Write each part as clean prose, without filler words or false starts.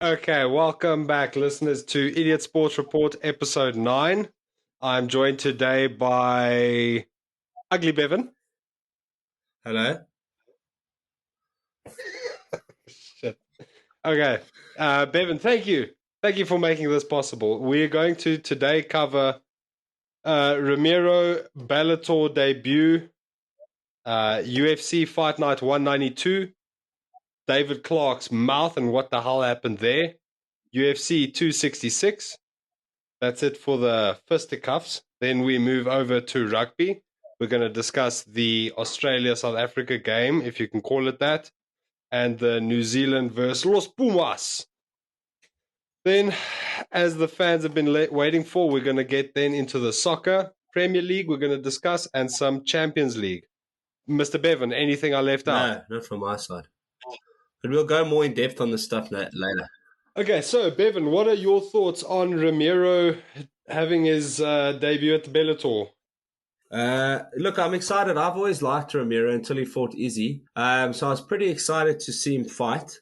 Okay, welcome back, listeners, to Idiot Sports Report, episode 9. I'm joined today by Ugly Bevan. Hello. Shit. Okay, Bevan, thank you. Thank you for making this possible. We're going to today cover Ramiro Bellator debut, UFC Fight Night 192, David Clark's mouth and what the hell happened there, UFC 266. That's it for the fisticuffs. Then we move over to rugby. We're going to discuss the Australia-South Africa game, if you can call it that, and the New Zealand versus Los Pumas. Then, as the fans have been waiting for, we're going to get then into the soccer Premier League we're going to discuss and some Champions League. Mr. Bevan, anything I left out? No, not from my side. But we'll go more in depth on this stuff later. Okay, so Bevan, what are your thoughts on Ramiro having his debut at the Bellator? Look, I'm excited. I've always liked Ramiro until he fought Izzy. So I was pretty excited to see him fight.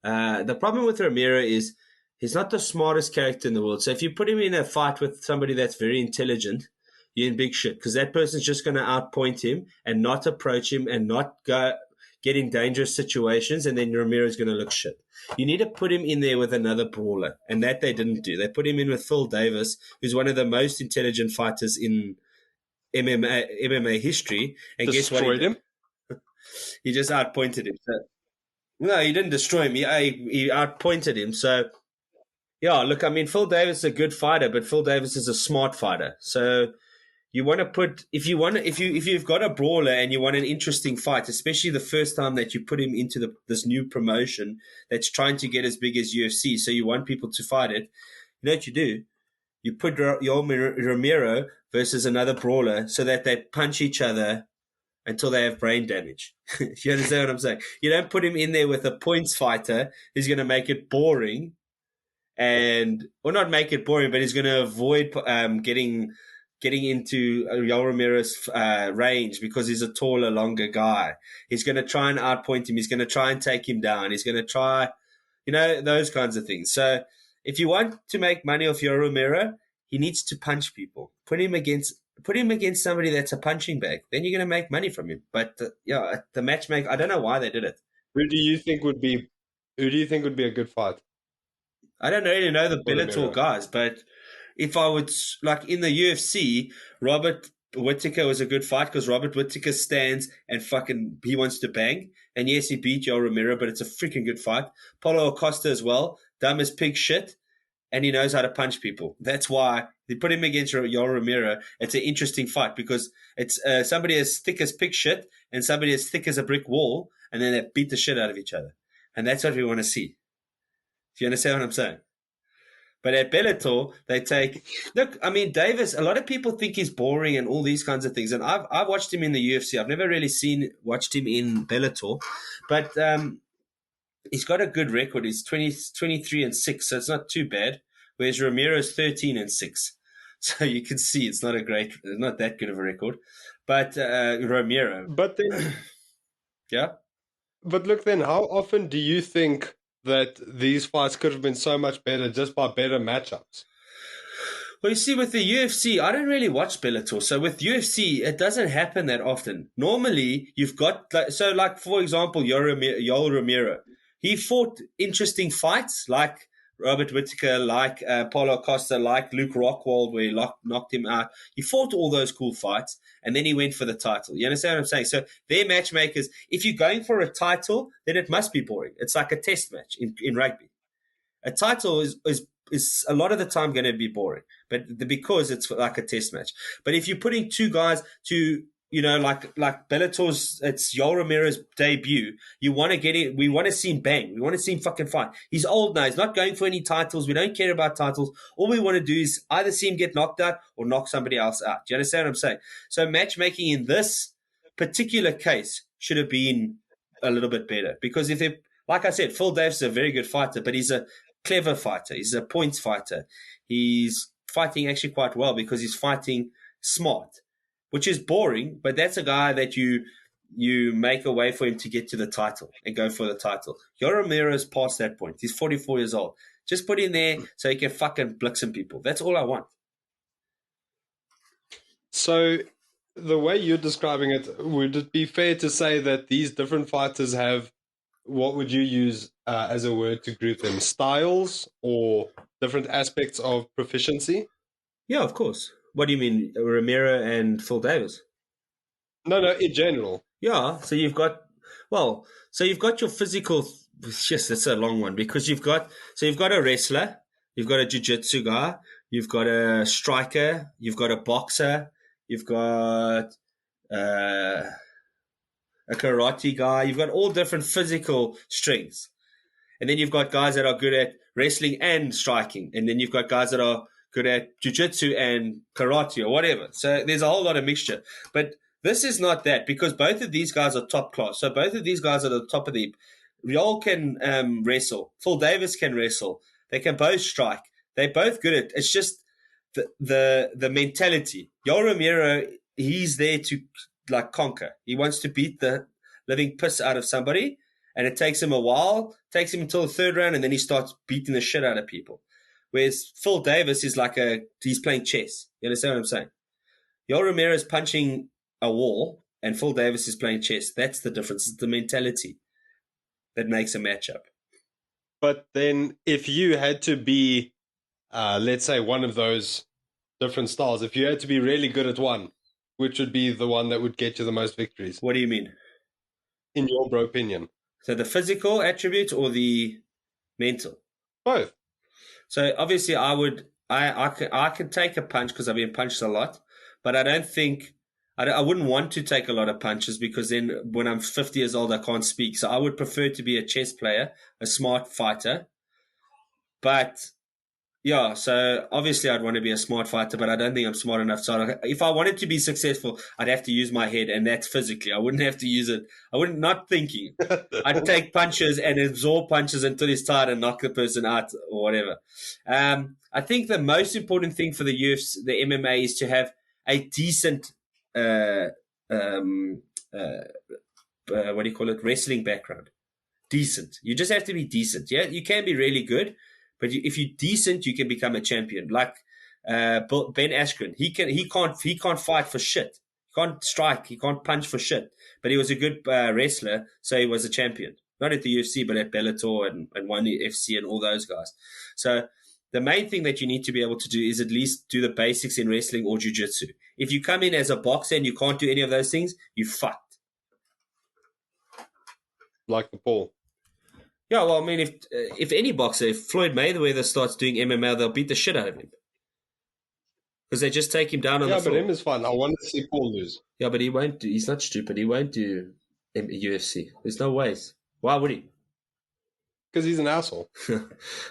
The problem with Ramiro is he's not the smartest character in the world. So if you put him in a fight with somebody that's very intelligent, you're in big shit because that person's just going to outpoint him and not approach him and not get in dangerous situations, and then Ramiro's going to look shit. You need to put him in there with another brawler, and that they didn't do. They put him in with Phil Davis, who's one of the most intelligent fighters in MMA history, and Destroyed guess what? him? He just outpointed him. So, no, he didn't destroy him. He outpointed him. So, yeah, look, I mean, Phil Davis is a good fighter, but Phil Davis is a smart fighter. So you want to put if you've got a brawler and you want an interesting fight, especially the first time that you put him into this new promotion that's trying to get as big as UFC, so you want people to fight it. You know what you do? You put Ramiro versus another brawler so that they punch each other until they have brain damage. You understand what I'm saying? You don't put him in there with a points fighter who's going to make it boring or not make it boring, but he's going to avoid getting into Yoel Ramiro's range because he's a taller, longer guy. He's going to try and outpoint him. He's going to try and take him down. He's going to try, those kinds of things. So if you want to make money off Yoel Ramiro, he needs to punch people. Put him against somebody that's a punching bag. Then you're going to make money from him. But the matchmaker, I don't know why they did it. Who do you think would be a good fight? I don't really know the Bellator guys, but if I would, like in the UFC, Robert Whittaker was a good fight because Robert Whittaker stands and he wants to bang. And yes, he beat Yoel Ramiro, but it's a freaking good fight. Paulo Acosta as well, dumb as pig shit, and he knows how to punch people. That's why they put him against Yoel Ramiro. It's an interesting fight because it's somebody as thick as pig shit and somebody as thick as a brick wall, and then they beat the shit out of each other. And that's what we want to see. Do you understand what I'm saying? But at Bellator, Davis, a lot of people think he's boring and all these kinds of things. And I've watched him in the UFC. I've never really watched him in Bellator. But he's got a good record. He's 23-6, so it's not too bad. Whereas Ramiro's 13-6. So you can see it's not that good of a record. But Ramiro. But then, yeah. But look, then, how often do you think that these fights could have been so much better just by better matchups? Well, you see, with the UFC, I don't really watch Bellator. So with UFC, it doesn't happen that often. Normally, you've got, for example, Yoel Ramiro. He fought interesting fights like Robert Whittaker, like Paulo Costa, like Luke Rockwold, where he knocked him out. He fought all those cool fights, and then he went for the title. You understand what I'm saying? So they're matchmakers. If you're going for a title, then it must be boring. It's like a test match in rugby. A title is a lot of the time going to be boring, but because it's like a test match. But if you're putting two guys to, like Bellator's, it's Yoel Ramiro's debut. You want to get it. We want to see him bang. We want to see him fucking fight. He's old now. He's not going for any titles. We don't care about titles. All we want to do is either see him get knocked out or knock somebody else out. Do you understand what I'm saying? So matchmaking in this particular case should have been a little bit better because like I said, Phil Davis is a very good fighter, but he's a clever fighter. He's a points fighter. He's fighting actually quite well because he's fighting smart, which is boring, but that's a guy that you you make a way for him to get to the title and go for the title. Yoel Romero's past that point. He's 44 years old. Just put him there so he can fucking blick some people. That's all I want. So, the way you're describing it, would it be fair to say that these different fighters have, what would you use as a word to group them? Styles or different aspects of proficiency? Yeah, of course. What do you mean, Romero and Phil Davis? No, in general. Yeah, so you've got your physical. Yes, that's a long one because you've got a wrestler, you've got a jiu-jitsu guy, you've got a striker, you've got a boxer, you've got a karate guy, you've got all different physical strengths, and then you've got guys that are good at wrestling and striking, and then you've got guys that are good at jiu-jitsu and karate or whatever. So there's a whole lot of mixture, but this is not that because both of these guys are top class. So both of these guys are at the top of the heap. Yoel can wrestle. Phil Davis can wrestle. They can both strike. They're both good at. It's just the mentality. Yoel Romero, he's there to like conquer. He wants to beat the living piss out of somebody, and it takes him a while. It takes him until the third round, and then he starts beating the shit out of people. Whereas Phil Davis is he's playing chess. You understand what I'm saying? Yoel Romero is punching a wall, and Phil Davis is playing chess. That's the difference. It's the mentality that makes a matchup. But then if you had to be, let's say, one of those different styles, if you had to be really good at one, which would be the one that would get you the most victories? What do you mean? In your bro opinion. So the physical attributes or the mental? Both. So obviously I can take a punch because I've been punched a lot, but I don't think I wouldn't want to take a lot of punches because then when I'm 50 years old, I can't speak. So I would prefer to be a chess player, a smart fighter. But yeah, so obviously I'd want to be a smart fighter, but I don't think I'm smart enough. So if I wanted to be successful, I'd have to use my head, and that's physically. I wouldn't have to use it. I wouldn't, not thinking. I'd take punches and absorb punches until he's tired and knock the person out or whatever. I think the most important thing for the UFC, the MMA, is to have a decent what do you call it? Wrestling background. Decent. You just have to be decent. Yeah, you can be really good, but if you're decent, you can become a champion. Like Ben Askren, he can't fight for shit. He can't strike. He can't punch for shit. But he was a good wrestler, so he was a champion. Not at the UFC, but at Bellator and One FC and all those guys. So the main thing that you need to be able to do is at least do the basics in wrestling or jiu-jitsu. If you come in as a boxer and you can't do any of those things, you fucked. Like the Paul. Yeah, well, I mean, if any boxer, if Floyd Mayweather starts doing MMA, they'll beat the shit out of him. Because they just take him down on the floor. Yeah, but him is fun. I want to see Paul lose. Yeah, but he won't do. He's not stupid. He won't do UFC. There's no ways. Why would he? Because he's an asshole.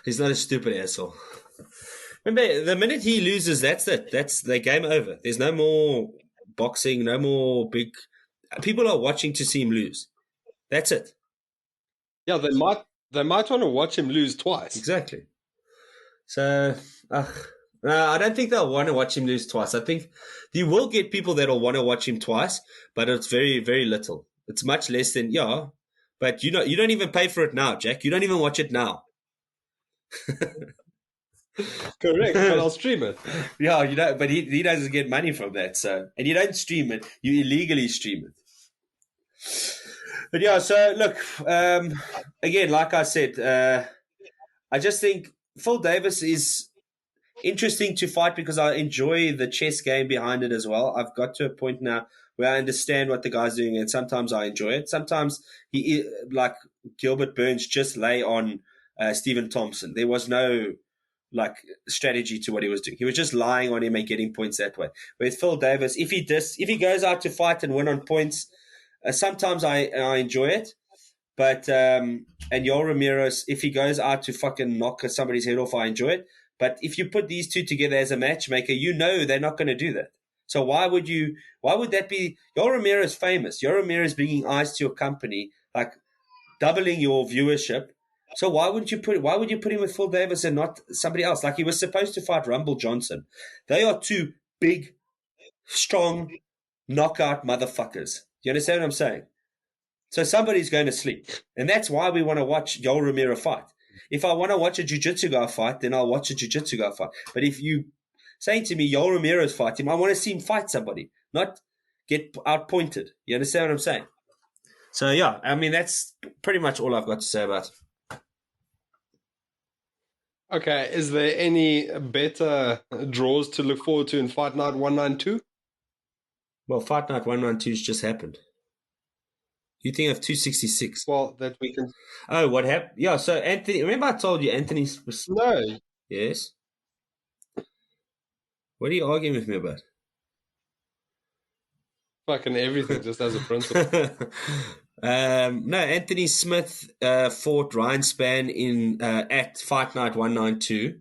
He's not a stupid asshole. Remember, the minute he loses, that's it. That's the game over. There's no more boxing, no more big... People are watching to see him lose. That's it. Yeah, they might want to watch him lose twice. Exactly. So, no, I don't think they'll want to watch him lose twice. I think you will get people that'll want to watch him twice, but it's very, very little. It's much less than, yeah. But you don't even pay for it now, Jack. You don't even watch it now. Correct, but I'll stream it. Yeah, but he doesn't get money from that. So, and you don't stream it; you illegally stream it. But yeah, so look, again, like I said, I just think Phil Davis is interesting to fight because I enjoy the chess game behind it as well. I've got to a point now where I understand what the guy's doing, and sometimes I enjoy it. Sometimes like Gilbert Burns, just lay on Stephen Thompson. There was no strategy to what he was doing. He was just lying on him and getting points that way. With Phil Davis, if he goes out to fight and win on points, sometimes I enjoy it. But and Yoel Romero, if he goes out to fucking knock somebody's head off, I enjoy it. But if you put these two together as a matchmaker, they're not going to do that. So why would that be? Yoel Romero is famous. Yoel Romero is bringing eyes to your company, like doubling your viewership. So why would you put him with Phil Davis and not somebody else? Like he was supposed to fight Rumble Johnson. They are two big, strong, knockout motherfuckers. You understand what I'm saying? So somebody's going to sleep. And that's why we want to watch Yoel Romero fight. If I want to watch a jiu-jitsu guy fight, then I'll watch a jiu-jitsu guy fight. But if you saying to me, Yoel Romero's fighting, I want to see him fight somebody, not get outpointed. You understand what I'm saying? So, yeah, I mean, that's pretty much all I've got to say about it. Okay, is there any better draws to look forward to in Fight Night 192? Well, Fight Night 192's just happened. You think of 266? Well, that we can... Oh, what happened? Yeah, so Anthony, remember I told you Anthony was... No. Yes? What are you arguing with me about? Fucking everything, just as a principle. No, Anthony Smith fought Ryan Spann in at Fight Night 192.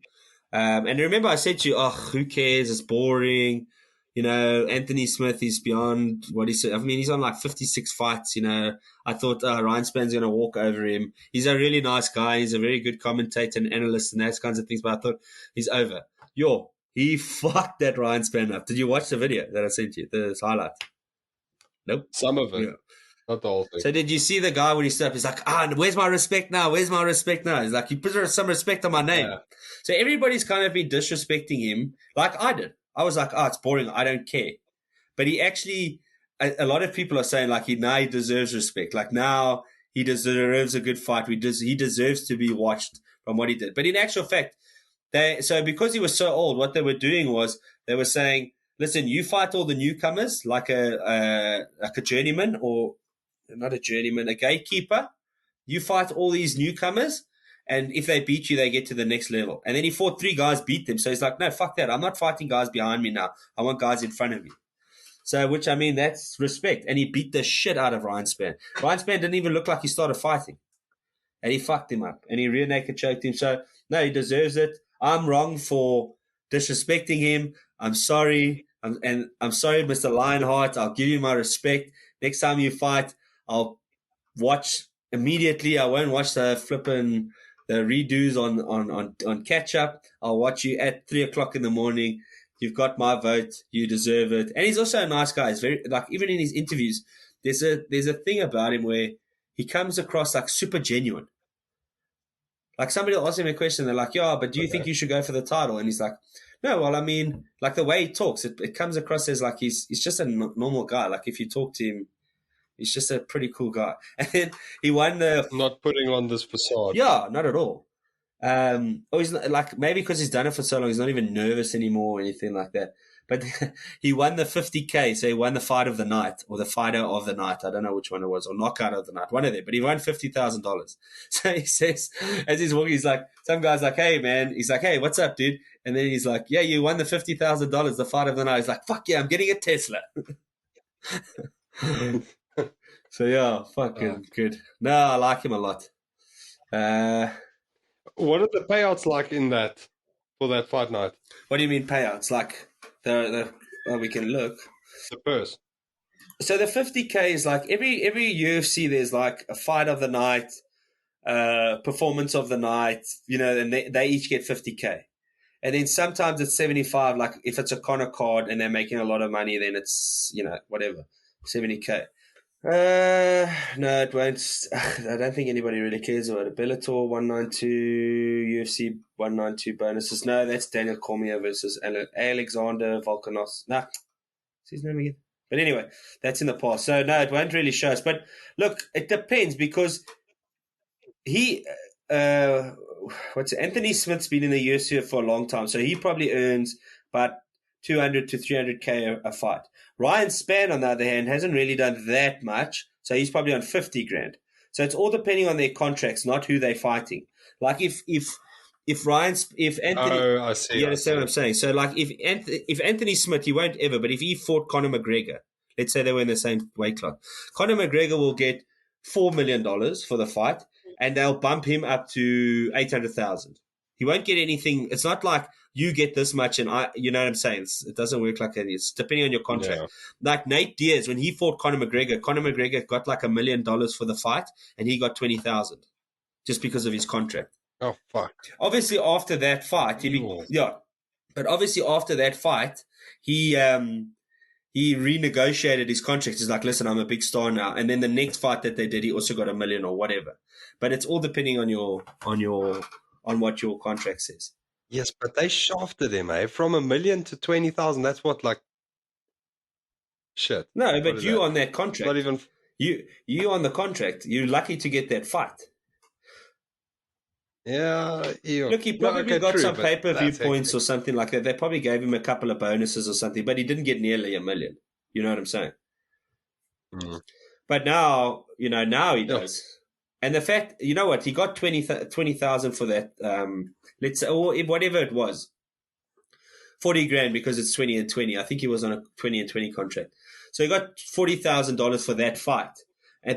And remember I said to you, who cares? It's boring. You know, Anthony Smith is beyond what he said. I mean, he's on like 56 fights, you know. I thought Ryan Spann's going to walk over him. He's a really nice guy. He's a very good commentator and analyst and those kinds of things. But I thought he's over. He fucked that Ryan Spann up. Did you watch the video that I sent you? The highlight? Nope. Some of it. Yeah. Not the whole thing. So did you see the guy when he stood up? He's like, where's my respect now? Where's my respect now? He's like, you put some respect on my name. Yeah. So everybody's kind of been disrespecting him like I did. I was like, it's boring. I don't care. But he actually, a lot of people are saying like now he deserves respect. Like now he deserves a good fight. He deserves to be watched from what he did. But in actual fact, so because he was so old, what they were doing was they were saying, listen, you fight all the newcomers like a journeyman or not a journeyman, a gatekeeper. You fight all these newcomers. And if they beat you, they get to the next level. And then he fought 3 guys, beat them. So he's like, no, fuck that. I'm not fighting guys behind me now. I want guys in front of me. So, which, I mean, that's respect. And he beat the shit out of Ryan Spann. Ryan Spann didn't even look like he started fighting. And he fucked him up. And he rear naked choked him. So, no, he deserves it. I'm wrong for disrespecting him. I'm sorry. I'm sorry, Mr. Lionheart. I'll give you my respect. Next time you fight, I'll watch immediately. I won't watch the flipping... the redos on catch up. I'll watch you at 3:00 in the morning. You've got my vote. You deserve it. And he's also a nice guy. He's very like even in his interviews, there's a thing about him where he comes across like super genuine. Like somebody will ask him a question, they're like, "Yeah, but do you think you should go for the title?" And he's like, "No, well, I mean, like the way he talks, it comes across as like he's just a normal guy. Like if you talk to him, he's just a pretty cool guy." And then he won the... Not putting on this facade. Yeah, not at all. Or he's not, like maybe because he's done it for so long, he's not even nervous anymore or anything like that. But he won the 50K, so he won the fight of the night or the fighter of the night. I don't know which one it was, or knockout of the night, one of them. But he won $50,000. So he says, as he's walking, he's like, some guy's like, "Hey, man." He's like, "Hey, what's up, dude?" And then he's like, "Yeah, you won the $50,000, the fight of the night." He's like, "Fuck yeah, I'm getting a Tesla." So yeah, fucking good. No, I like him a lot. What are the payouts like in that for that fight night? What do you mean payouts? Like we can look. The purse. So the 50K is like every UFC. There's like a fight of the night, performance of the night. You know, and they each get 50K. And then sometimes it's 75. Like if it's a Conor card and they're making a lot of money, then it's whatever 70K. No, it won't. I don't think anybody really cares about it. Bellator 192, UFC 192 bonuses. No, that's Daniel Cormier versus Alexander Volkanovski. Nah, what's his name again? But anyway, that's in the past. So no, it won't really show us. But look, it depends because Anthony Smith's been in the UFC for a long time, so he probably earns about 200 to 300K a fight. Ryan Spann, on the other hand, hasn't really done that much, so he's probably on 50 grand. So it's all depending on their contracts, not who they're fighting. Like if Anthony, I see. You understand what I'm saying? So like if Anthony Smith, he won't ever, but if he fought Conor McGregor, let's say they were in the same weight class, Conor McGregor will get $4 million for the fight, and they'll bump him up to 800,000. He won't get anything. It's not like you get this much and you know what I'm saying? It doesn't work like that. It's depending on your contract. Yeah. Like Nate Diaz, when he fought Conor McGregor got like $1 million for the fight and he got 20,000 just because of his contract. Oh, fuck. Obviously after that fight, but obviously after that fight, he he renegotiated his contract. He's like, listen, I'm a big star now. And then the next fight that they did, he also got $1 million or whatever. But it's all depending on what your contract says. Yes, but they shafted him, From $1 million to 20,000. That's what, like, shit. No, What but is you that? on that contract. Not even. You on the contract. You're lucky to get that fight. Yeah. Look, he probably got true, some but pay-per-view that's points hectic. or something like that. They probably gave him a couple of bonuses or something, but he didn't get nearly $1 million. You know what I'm saying? Mm. But now, now he Yeah. does. And the fact, you know what, he got 20,000 for that, let's say, or whatever it was, 40 grand because it's 20 and 20. I think he was on a 20 and 20 contract. So he got $40,000 for that fight.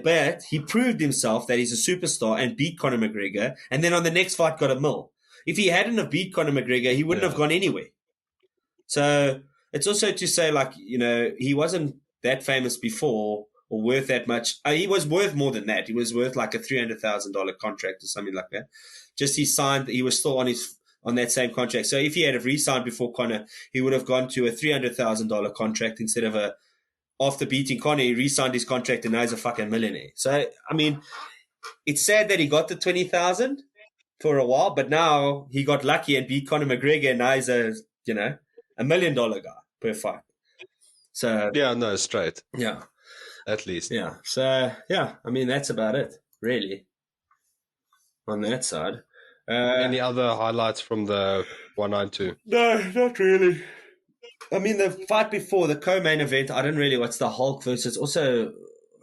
But he proved himself that he's a superstar and beat Conor McGregor. And then on the next fight got $1 million. If he hadn't have beat Conor McGregor, he wouldn't have gone anywhere. So it's also to say, like, he wasn't that famous before or worth that much. He was worth more than that. He was worth like a $300,000 contract or something like that. Just he was still on that same contract. So if he had re-signed before Conor, he would have gone to a $300,000 contract instead of after beating Conor, he re-signed his contract and now he's a fucking millionaire. So, I mean, it's sad that he got the 20,000 for a while, but now he got lucky and beat Conor McGregor and now he's $1 million guy per fight. So Yeah, no, straight. Yeah. At least. Yeah. So, yeah, I mean, that's about it, really, on that side. Any other highlights from the 192? No, not really. I mean, the fight before, the co-main event, I didn't really watch the Hulk versus, also,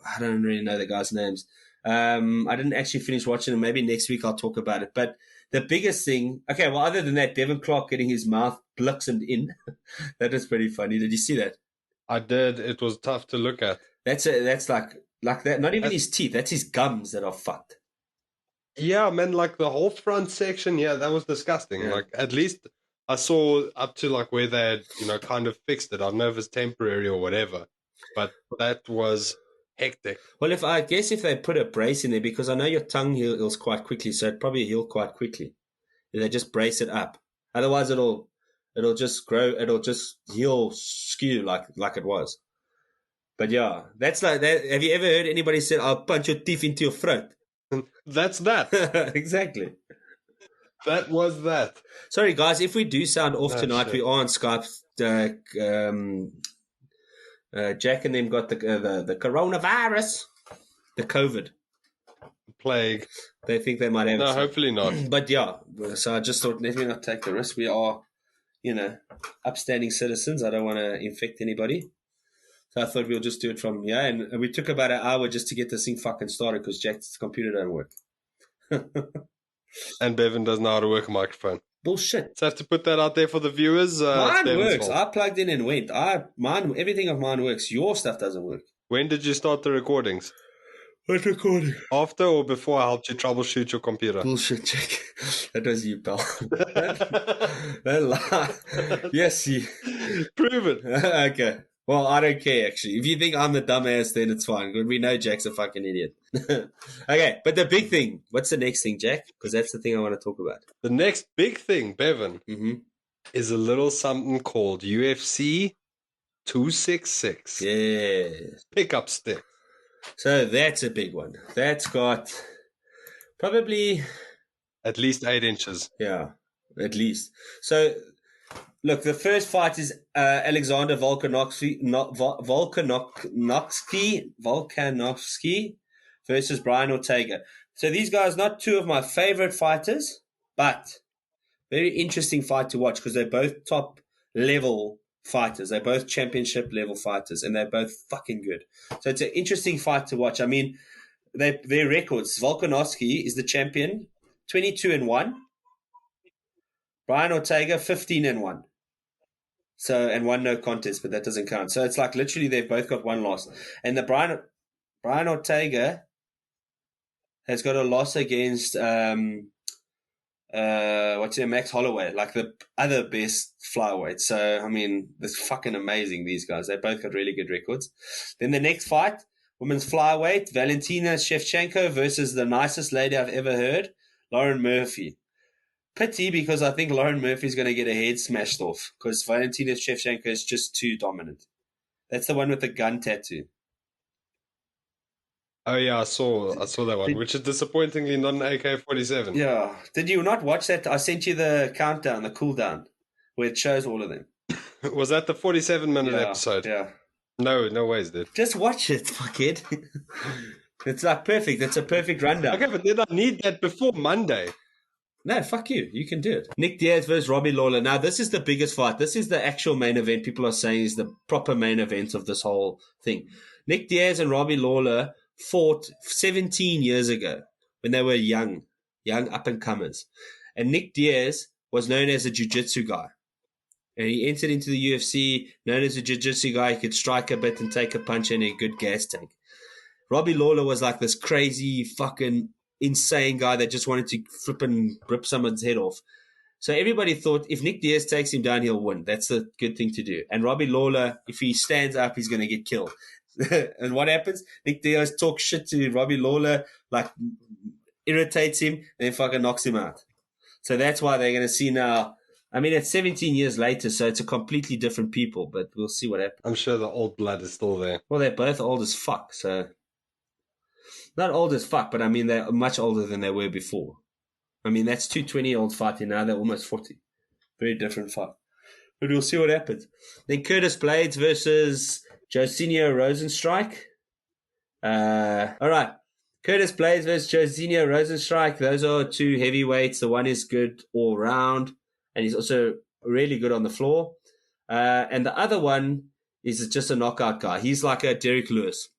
I don't really know the guys' names. I didn't actually finish watching it. Maybe next week I'll talk about it. But the biggest thing, okay, well, other than that, Devin Clark getting his mouth blitzed in, that was pretty funny. Did you see that? I did. It was tough to look at. That's like that. Not even his teeth. That's his gums that are fucked. Yeah, man, like the whole front section, that was disgusting. Yeah. Like, at least I saw up to like where they had, kind of fixed it. I don't know if it's temporary or whatever, but that was hectic. Well, I guess if they put a brace in there, because I know your tongue heals quite quickly, so it probably heal quite quickly. If they just brace it up, otherwise it'll just grow. It'll just heal skew like it was. But yeah, that's like that. Have you ever heard anybody say, "I'll punch your teeth into your throat"? That's that. Exactly. That was that. Sorry, guys, if we do sound off tonight, shit. we are on Skype. Jack and them got the coronavirus, the COVID Plague. They think they might have. No, hopefully not. But yeah, so I just thought, let me not take the risk. We are, upstanding citizens. I don't want to infect anybody. So I thought we'll just do it from here. And we took about an hour just to get this thing fucking started because Jack's computer don't work. And Bevan doesn't know how to work a microphone. Bullshit. So I have to put that out there for the viewers. Mine works. I plugged in and went. Everything of mine works. Your stuff doesn't work. When did you start the recordings? What recording? After or before I helped you troubleshoot your computer? Bullshit, Jack. That was you, pal. Don't lie. Yes, you. Prove it. Okay. Well, I don't care, actually. If you think I'm the dumbass, then it's fine. We know Jack's a fucking idiot. Okay, but the big thing. What's the next thing, Jack? Because that's the thing I want to talk about. The next big thing, Bevan, is a little something called UFC 266. Yeah. Pickup stick. So that's a big one. That's got probably... At least 8 inches. Yeah, at least. So, look, the first fight is Alexander Volkanovski versus Brian Ortega. So these guys, not two of my favorite fighters, but very interesting fight to watch because they're both top level fighters. They're both championship level fighters, and they're both fucking good. So it's an interesting fight to watch. I mean, their records. Volkanovski is the champion, 22-1. Brian Ortega, 15-1. So, and one no contest, but that doesn't count. So it's like literally they've both got one loss. And the Brian Ortega has got a loss against Max Holloway, like the other best flyweight. So, I mean, it's fucking amazing, these guys. They both got really good records. Then the next fight, women's flyweight, Valentina Shevchenko versus the nicest lady I've ever heard, Lauren Murphy. Pity, because I think Lauren Murphy's going to get her head smashed off because Valentina Shevchenko is just too dominant. That's the one with the gun tattoo. Oh yeah, I saw that one, which is disappointingly not an AK-47. Yeah. Did you not watch that? I sent you the countdown, the cooldown, where it shows all of them. Was that the 47-minute Yeah. episode? Yeah. No ways, dude. Just watch it, fuckhead. It's like perfect. It's a perfect rundown. Okay, but then I need that before Monday. No, fuck you. You can do it. Nick Diaz versus Robbie Lawler. Now, this is the biggest fight. This is the actual main event. People are saying is the proper main event of this whole thing. Nick Diaz and Robbie Lawler fought 17 years ago when they were young up-and-comers. And Nick Diaz was known as a jiu-jitsu guy. And he entered into the UFC known as a jiu-jitsu guy. He could strike a bit and take a punch and a good gas tank. Robbie Lawler was like this crazy fucking insane guy that just wanted to flip and rip someone's head off. So everybody thought if Nick Diaz takes him down, he'll win. That's the good thing to do. And Robbie Lawler, if he stands up, he's going to get killed. And what happens? Nick Diaz talks shit to Robbie Lawler, like irritates him, and then fucking knocks him out. So that's why they're going to see now. I mean, it's 17 years later, so it's a completely different people, but we'll see what happens. I'm sure the old blood is still there. Well, they're both old as fuck, so... Not old as fuck, but I mean, they're much older than they were before. I mean, that's two 20-year-olds fighting now. They're almost 40. Very different fight. But we'll see what happens. Then Curtis Blades versus Josinho Rosenstrike. All right. Curtis Blades versus Josinho Rosenstrike. Those are two heavyweights. The one is good all round, and he's also really good on the floor. And the other one is just a knockout guy. He's like a Derek Lewis.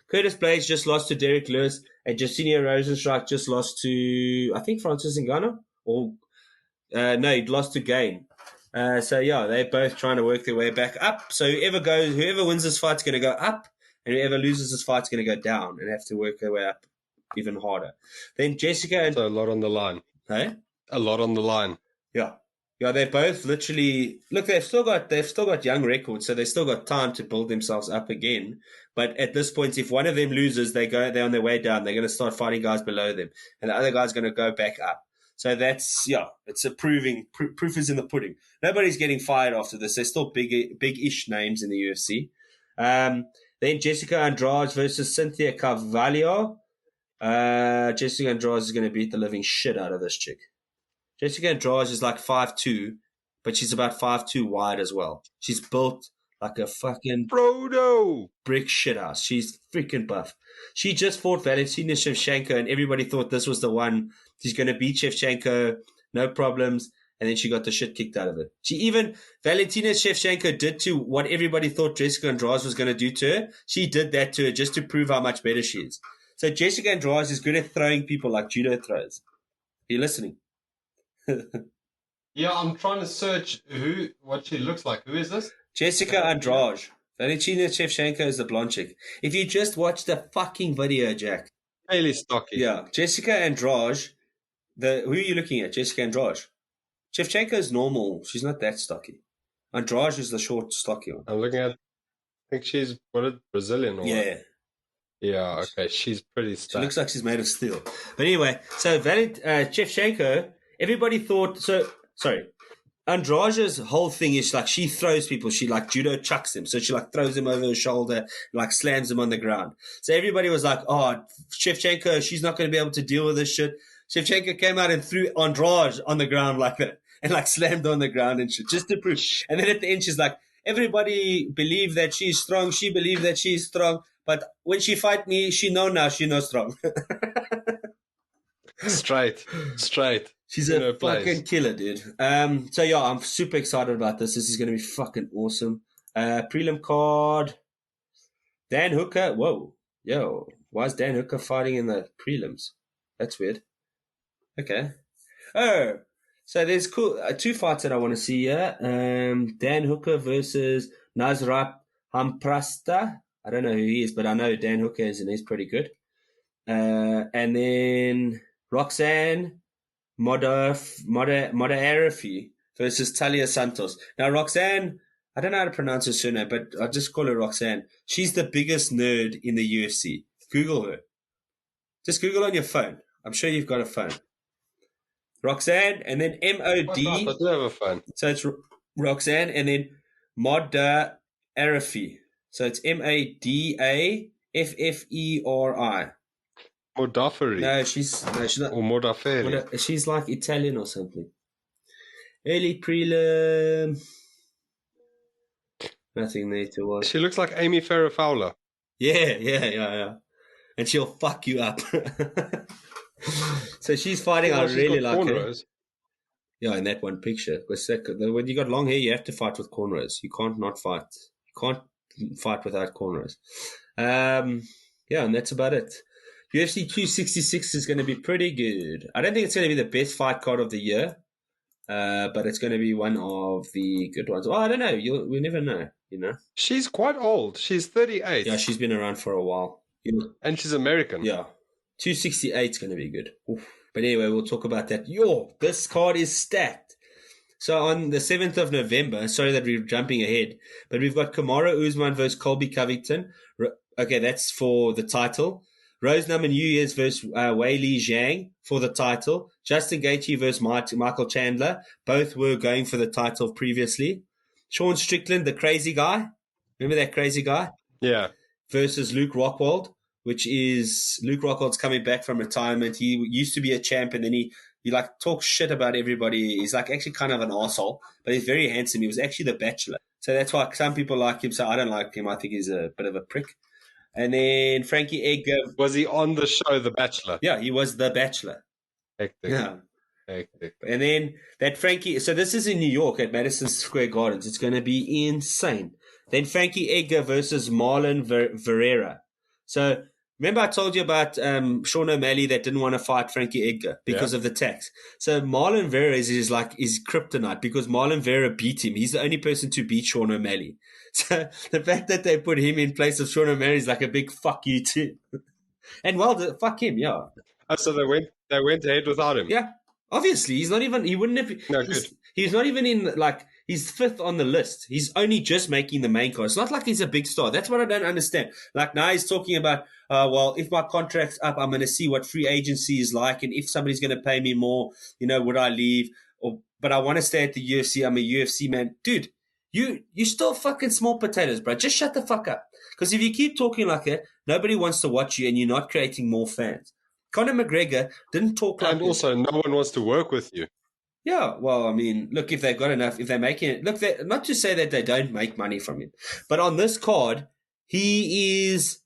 Curtis Blades just lost to Derek Lewis, and Josinho Rosenstrike just lost to, I think, Francis Ngannou? No, he lost to Gain. So, yeah, they're both trying to work their way back up. So whoever wins this fight's going to go up, and whoever loses this fight's going to go down and have to work their way up even harder. Then Jessica and... So a lot on the line. Hey? A lot on the line. Yeah. Yeah, they've both literally... Look, they've still got young records, so they've still got time to build themselves up again. But at this point, if one of them loses, they're on their way down. They're going to start fighting guys below them. And the other guy's going to go back up. So that's, it's a proof is in the pudding. Nobody's getting fired after this. There's still big-ish names in the UFC. Then Jessica Andrade versus Cynthia Carvalho. Jessica Andrade is going to beat the living shit out of this chick. Jessica Andrade is like 5'2", but she's about 5'2" wide as well. She's built like a fucking Frodo brick shithouse. She's freaking buff. She just fought Valentina Shevchenko, and everybody thought this was the one. She's going to beat Shevchenko, no problems. And then she got the shit kicked out of her. Valentina Shevchenko did to what everybody thought Jessica Andrade was going to do to her. She did that to her just to prove how much better she is. So Jessica Andrade is good at throwing people like judo throws. Are you listening? Yeah, I'm trying to search what she looks like. Who is this? Jessica Andrade. Valentina Shevchenko is the blonde chick. If you just watch the fucking video, Jack. Really stocky. Yeah. Jessica Andrade. Who are you looking at? Jessica Andrade. Shevchenko is normal. She's not that stocky. Andrade is the short, stocky one. I'm looking at, I think she's, Brazilian or what? Yeah. Yeah, okay. She's pretty She stacked. looks like she's made of steel. But anyway, so Shevchenko, everybody thought, Andrade's whole thing is like she throws people. She like judo chucks them. So she like throws them over her shoulder, like slams them on the ground. So everybody was like, oh, Shevchenko, she's not going to be able to deal with this shit. Shevchenko came out and threw Andrade on the ground like that and like slammed on the ground and shit just to prove. And then at the end, she's like, everybody believe that she's strong. She believe that she's strong. But when she fight me, she know now she not strong. Straight. She's a fucking killer, dude. So yeah, I'm super excited about this. This is going to be fucking awesome. Prelim card. Dan Hooker. Whoa. Yo. Why is Dan Hooker fighting in the prelims? That's weird. Okay. Oh. So there's cool two fights that I want to see here. Dan Hooker versus Nasrat Hamprasta. I don't know who he is, but I know Dan Hooker is, and he's pretty good. And then Roxanne Modaerafi versus Talia Santos. Now, Roxanne, I don't know how to pronounce her surname, but I'll just call her Roxanne. She's the biggest nerd in the UFC. Google her. Just Google on your phone. I'm sure you've got a phone. Roxanne, and then M-O-D. I do have a phone. So it's Roxanne, and then Arafy. So it's Madafferi. Modafferi. No, she's not. Or Modafferi. She's like Italian or something. Early prelim. Nothing there to watch. She looks like Amy Farrah Fowler. Yeah. And she'll fuck you up. So she's fighting. I really like her. Yeah, in that one picture. When you got long hair, you have to fight with cornrows. You can't not fight. You can't fight without cornrows. Yeah, and that's about it. UFC 266 is going to be pretty good. I don't think it's going to be the best fight card of the year, but it's going to be one of the good ones. Oh, I don't know. We never know, you know. She's quite old. She's 38. Yeah, she's been around for a while. And she's American. Yeah. 268 is going to be good. Oof. But anyway, we'll talk about that. This card is stacked. So on the 7th of November, sorry that we're jumping ahead, but we've got Kamaru Usman versus Colby Covington. Okay, that's for the title. Rose Namajunas versus Wei Li Zhang for the title. Justin Gaethje versus Michael Chandler. Both were going for the title previously. Sean Strickland, the crazy guy. Remember that crazy guy? Yeah. Versus Luke Rockhold, which is Luke Rockhold's coming back from retirement. He used to be a champ, and then he like talks shit about everybody. He's like actually kind of an asshole, but he's very handsome. He was actually the Bachelor. So that's why some people like him. So I don't like him. I think he's a bit of a prick. And then Frankie Edgar. Was he on the show, The Bachelor? Yeah, he was the Bachelor. Hectic. Yeah. Hectic. And then that Frankie. So this is in New York at Madison Square Gardens. It's going to be insane. Then Frankie Edgar versus Marlon Verreira. So remember I told you about Sean O'Malley that didn't want to fight Frankie Edgar because of the tax. So Marlon Verreira is kryptonite because Marlon Verreira beat him. He's the only person to beat Sean O'Malley. So the fact that they put him in place of Sean O'Malley is like a big fuck you too. And fuck him, yeah. Oh, so they went ahead without him. Yeah. Obviously, he's not even. He wouldn't have. No, good. He's not even in he's fifth on the list. He's only just making the main card. It's not like he's a big star. That's what I don't understand. Like now he's talking about, well, if my contract's up, I'm going to see what free agency is like, and if somebody's going to pay me more, would I leave? But I want to stay at the UFC. I'm a UFC man, dude. You still fucking small potatoes, bro. Just shut the fuck up. Because if you keep talking like that, nobody wants to watch you, and you're not creating more fans. Conor McGregor didn't talk like that. And also, no one wants to work with you. Yeah, well, I mean, look, if they've got enough, if they're making it, look, not to say that they don't make money from him, but on this card, he's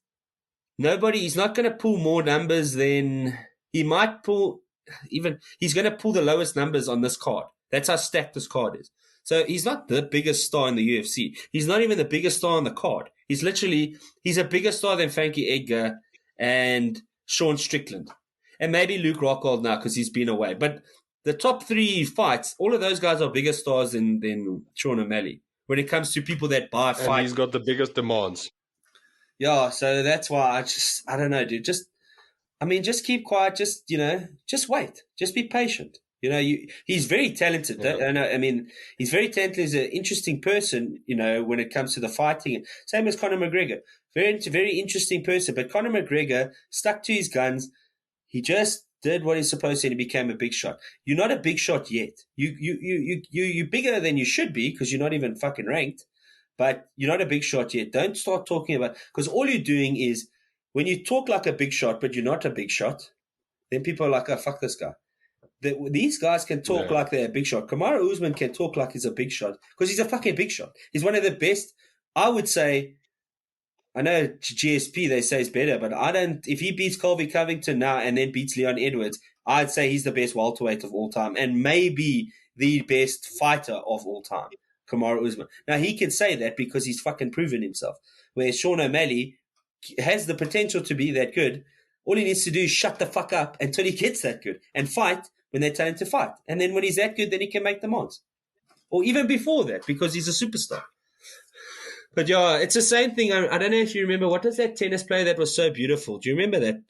not going to pull more numbers than he might pull. He's going to pull the lowest numbers on this card. That's how stacked this card is. So he's not the biggest star in the UFC. He's not even the biggest star on the card. He's a bigger star than Frankie Edgar and Sean Strickland. And maybe Luke Rockhold now because he's been away. But the top three fights, all of those guys are bigger stars than Sean O'Malley when it comes to people that buy fights. And he's got the biggest demands. Yeah, so that's why I don't know, dude. Just keep quiet. Just wait. Just be patient. He's very talented. Yeah. He's very talented. He's an interesting person, when it comes to the fighting. Same as Conor McGregor. Very, very interesting person. But Conor McGregor stuck to his guns. He just did what he's supposed to and he became a big shot. You're not a big shot yet. You're bigger than you should be because you're not even fucking ranked. But you're not a big shot yet. Don't start talking about – because all you're doing is when you talk like a big shot but you're not a big shot, then people are like, oh, fuck this guy. These guys can talk like they're a big shot. Kamaru Usman can talk like he's a big shot because he's a fucking big shot. He's one of the best. I would say – I know GSP they say is better, but I don't. If he beats Colby Covington now and then beats Leon Edwards, I'd say he's the best welterweight of all time and maybe the best fighter of all time, Kamaru Usman. Now he can say that because he's fucking proven himself. Where Sean O'Malley has the potential to be that good, all he needs to do is shut the fuck up until he gets that good and fight when they tell him to fight. And then when he's that good, then he can make demands, or even before that because he's a superstar. But yeah, it's the same thing. I don't know if you remember, what was that tennis player that was so beautiful? Do you remember that?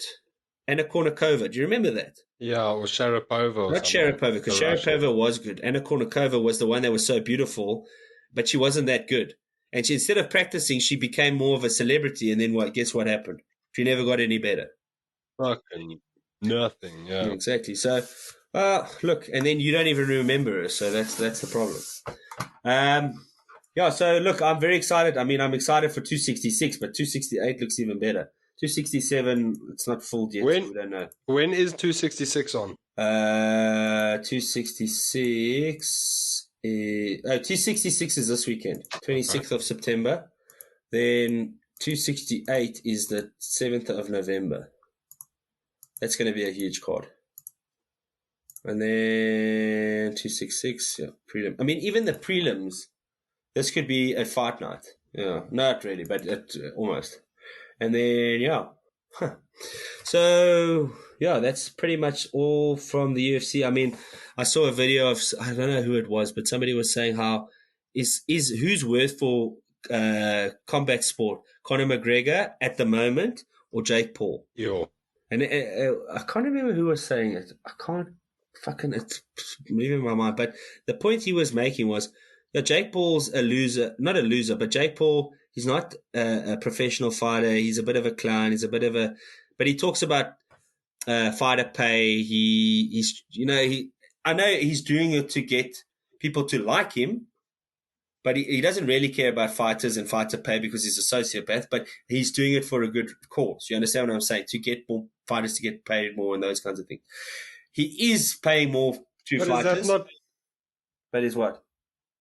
Anna Kournikova. Do you remember that? Yeah, or Sharapova. Not Sharapova, because Sharapova was good. Anna Kournikova was the one that was so beautiful, but she wasn't that good. And instead of practicing, she became more of a celebrity. And then guess what happened? She never got any better. Fucking nothing, yeah. Exactly. So, look, and then you don't even remember her. So that's the problem. Yeah, so look, I'm very excited. I mean, I'm excited for 266, but 268 looks even better. 267, it's not full yet, so When we don't know. when is 266 on? 266 266 is this weekend, 26th Okay. of September. Then 268 is the 7th of November. That's going to be a huge card. And then 266, yeah, prelim. I mean, even the prelims, this could be a fight night. Yeah, not really, but almost. And then, yeah. So, yeah, that's pretty much all from the UFC. I mean, I saw a video of, I don't know who it was, but somebody was saying how is who's worth for combat sport, Conor McGregor at the moment or Jake Paul? Yo. And I can't remember who was saying it. I can't fucking, it's moving my mind. But the point he was making was, yeah, Jake Paul's a loser, not a loser, but Jake Paul, he's not a professional fighter. He's a bit of a clown. He's a bit of a, but he talks about fighter pay. He's, I know he's doing it to get people to like him, but he doesn't really care about fighters and fighter pay because he's a sociopath, but he's doing it for a good cause. You understand what I'm saying? To get more fighters to get paid more and those kinds of things. He is paying more to But fighters. is that not But is what?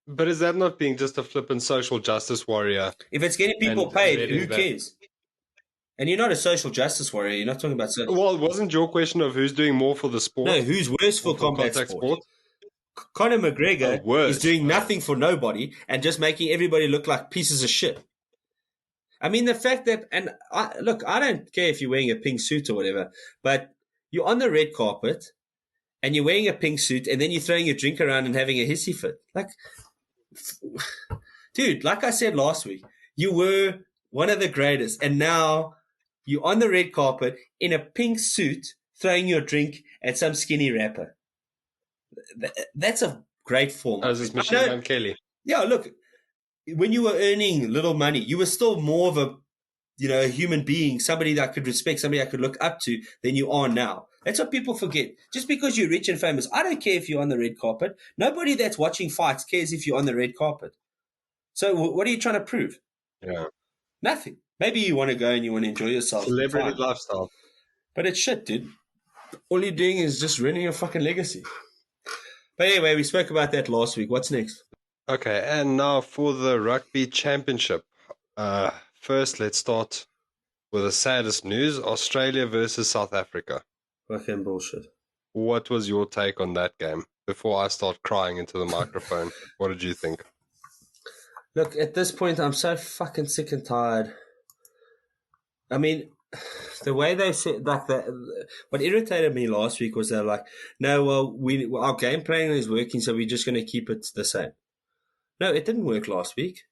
but is that not being just a flippant social justice warrior? If it's getting people paid, who cares? And you're not a social justice warrior. You're not talking about social. Well, it wasn't your question of who's doing more for the sport? No, who's worse for or combat contact sport? Conor McGregor worse. is doing nothing for nobody and just making everybody look like pieces of shit. I mean, the fact that, and look, I don't care if you're wearing a pink suit or whatever, but you're on the red carpet and you're wearing a pink suit and then you're throwing your drink around and having a hissy fit. Like, dude, like I said last week, you were one of the greatest. And now you're on the red carpet in a pink suit throwing your drink at some skinny rapper. That's a great form. As is Machine Gun Kelly. Yeah, look, when you were earning little money, you were still more of a human being, somebody that I could respect, somebody I could look up to than you are now. That's what people forget. Just because you're rich and famous, I don't care if you're on the red carpet. Nobody that's watching fights cares if you're on the red carpet. So what are you trying to prove? Yeah. Nothing. Maybe you want to go and you want to enjoy yourself. Celebrity lifestyle. But it's shit, dude. All you're doing is just ruining your fucking legacy. But anyway, we spoke about that last week. What's next? Okay, and now for the rugby championship. First, let's start with the saddest news: Australia versus South Africa. Fucking bullshit. What was your take on that game? Before I start crying into the microphone, what did you think? Look, at this point, I'm so fucking sick and tired. I mean, the way they said, like, what irritated me last week was they're like, no, well, our game plan is working, so we're just going to keep it the same. No, it didn't work last week.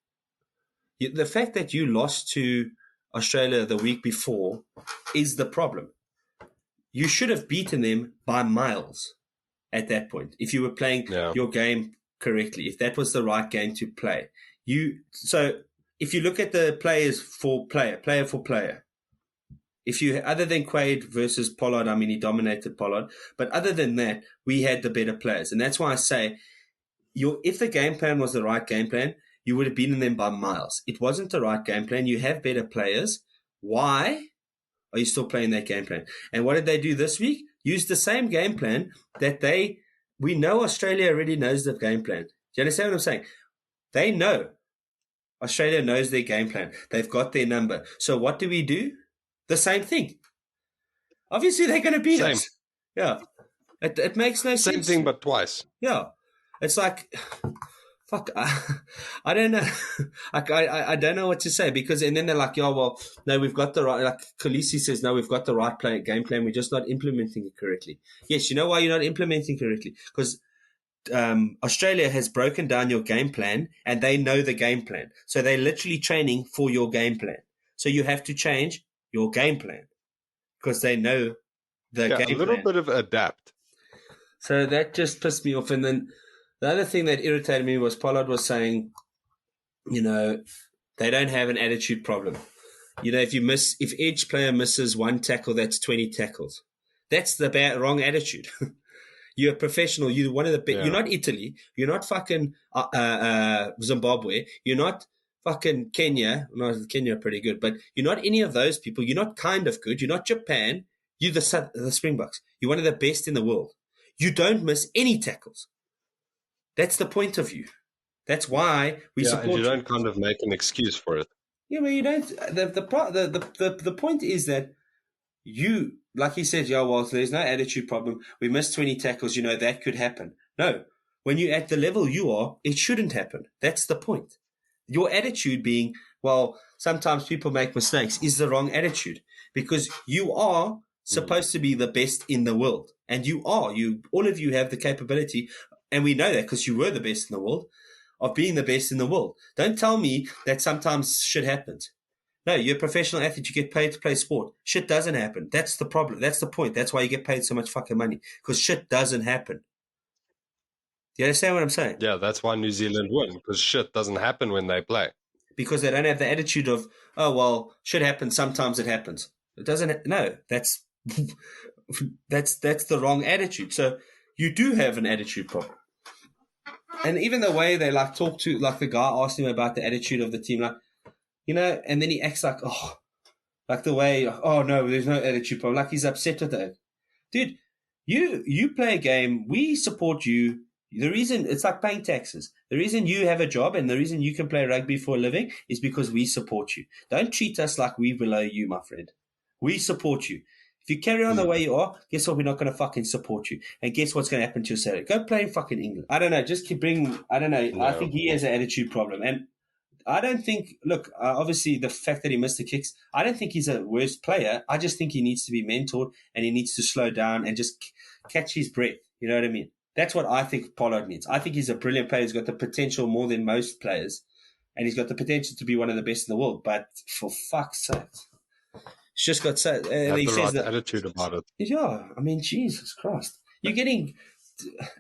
The fact that you lost to Australia the week before is the problem. You should have beaten them by miles at that point if you were playing your game correctly, if that was the right game to play. So if you look at the players for player for player, if you, other than Quaid versus Pollard, I mean, he dominated Pollard, but other than that, we had the better players. And that's why I say, if the game plan was the right game plan, you would have beaten them by miles. It wasn't the right game plan. You have better players. Why are you still playing that game plan? And what did they do this week? Use the same game plan that we know Australia already knows the game plan. Do you understand what I'm saying? They know. Australia knows their game plan. They've got their number. So what do? The same thing. Obviously, they're going to beat us. Yeah. It makes no sense. Same thing, but twice. Yeah. It's like, fuck, I don't know. I don't know what to say because, and then they're like, yeah, well, no, we've got the right, like Khaleesi says, no, we've got the right game plan. We're just not implementing it correctly. Yes, you know why you're not implementing correctly? Because Australia has broken down your game plan and they know the game plan. So they're literally training for your game plan. So you have to change your game plan because they know the game plan. A little bit of adapt. So that just pissed me off. And then the other thing that irritated me was Pollard was saying, they don't have an attitude problem. If each player misses one tackle, that's 20 tackles. That's the wrong attitude. You're a professional. You're one of the best. Yeah. You're not Italy. You're not fucking Zimbabwe. You're not fucking Kenya. No, Kenya are pretty good, but you're not any of those people. You're not kind of good. You're not Japan. You're the Springboks. You're one of the best in the world. You don't miss any tackles. That's the point of you. That's why we support and you you. don't kind of make an excuse for it. Yeah, but you don't. The point is that you, like he said, yeah, well, there's no attitude problem. We missed 20 tackles. That could happen. No, when you're at the level you are, it shouldn't happen. That's the point. Your attitude being, well, sometimes people make mistakes is the wrong attitude, because you are supposed to be the best in the world. And you are. All of you have the capability, and we know that because you were the best in the world, of being the best in the world. Don't tell me that sometimes shit happens. No, you're a professional athlete. You get paid to play sport. Shit doesn't happen. That's the problem. That's the point. That's why you get paid so much fucking money, because shit doesn't happen. Do you understand what I'm saying? Yeah, that's why New Zealand win, because shit doesn't happen when they play. Because they don't have the attitude of, oh, well, shit happens. Sometimes it happens. It doesn't. No, that's the wrong attitude. So you do have an attitude problem. And even the way they talk to, the guy asked him about the attitude of the team, and then he acts like, oh, like the way, oh no, there's no attitude problem. Like he's upset with that. Dude, you play a game, we support you. The reason, it's like paying taxes. The reason you have a job and the reason you can play rugby for a living is because we support you. Don't treat us like we're below you, my friend. We support you. If you carry on the way you are, guess what? We're not going to fucking support you. And guess what's going to happen to your salary? Go play in fucking England. I don't know. Just keep bringing, I don't know. No. I think he has an attitude problem. And I don't think, look, obviously the fact that he missed the kicks, I don't think he's a worse player. I just think he needs to be mentored and he needs to slow down and just catch his breath. You know what I mean? That's what I think Pollard needs. I think he's a brilliant player. He's got the potential more than most players. And he's got the potential to be one of the best in the world. But for fuck's sake, he's just got so... Have the right attitude about it. Yeah, I mean, Jesus Christ. You're getting...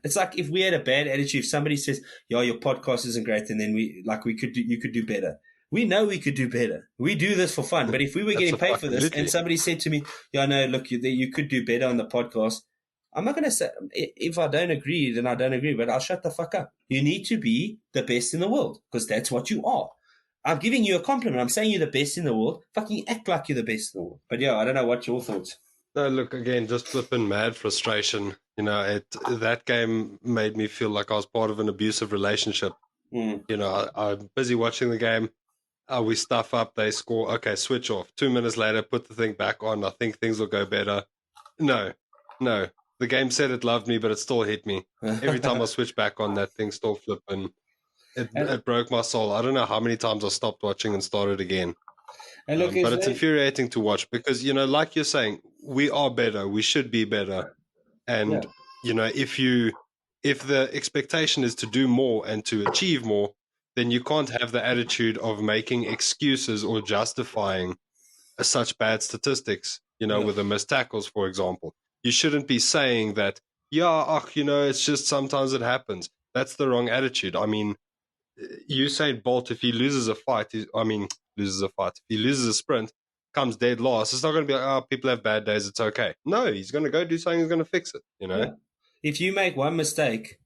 It's like if we had a bad attitude, if somebody says, "Yo, your you isn't great," and then you could do better. We know we could do better. We do this for fun. But if we were getting paid for this and somebody said to me, "Yeah, no, look, you could do better on the podcast," I'm not going to say, if I don't agree, then I don't agree, but I'll shut the fuck up. You need to be the best in the world because that's what you are. I'm giving you a compliment. I'm saying you're the best in the world. Fucking act like you're the best in the world. But yeah, I don't know what your thoughts. No, look, again, just flipping mad frustration. That game made me feel like I was part of an abusive relationship. I'm busy watching the game. We stuff up, they score. Okay, switch off. 2 minutes later, put the thing back on. I think things will go better. No. The game said it loved me, but it still hit me. Every time I switch back on, that thing still flipping. It broke my soul. I don't know how many times I stopped watching and started again. And look, but it's infuriating to watch because, like you're saying, we are better. We should be better. And, if the expectation is to do more and to achieve more, then you can't have the attitude of making excuses or justifying such bad statistics, with the missed tackles, for example. You shouldn't be saying that, it's just sometimes it happens. That's the wrong attitude. I mean, Usain Bolt, if he loses a fight, if he loses a sprint, comes dead last, it's not going to be like, people have bad days, it's okay. No, he's going to go do something, he's going to fix it, Yeah. If you make one mistake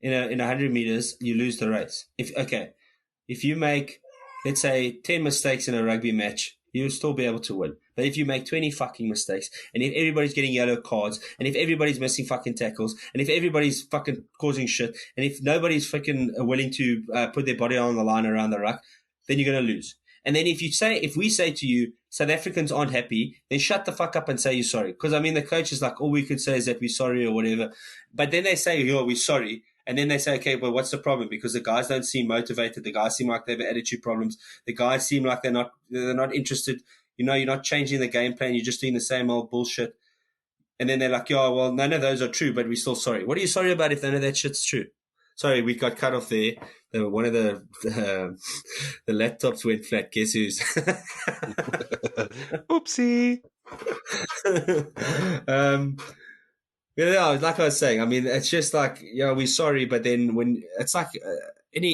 in 100 meters, you lose the race. If you make, let's say, 10 mistakes in a rugby match, you'll still be able to win. But if you make 20 fucking mistakes, and if everybody's getting yellow cards, and if everybody's missing fucking tackles, and if everybody's fucking causing shit, and if nobody's fucking willing to put their body on the line around the ruck, then you're going to lose. And then if we say to you, South Africans aren't happy, then shut the fuck up and say you're sorry. Because, I mean, the coach is like, all we could say is that we're sorry or whatever. But then they say, we're sorry. And then they say, okay, well, what's the problem? Because the guys don't seem motivated. The guys seem like they have attitude problems. The guys seem like they're not interested. You're not changing the game plan. You're just doing the same old bullshit. And then they're like, well, none of those are true, but we're still sorry. What are you sorry about if none of that shit's true? Sorry, we got cut off there. One of the laptops went flat. Guess who's? Oopsie. Like I was saying, I mean, it's just like, we're sorry, but then when it's like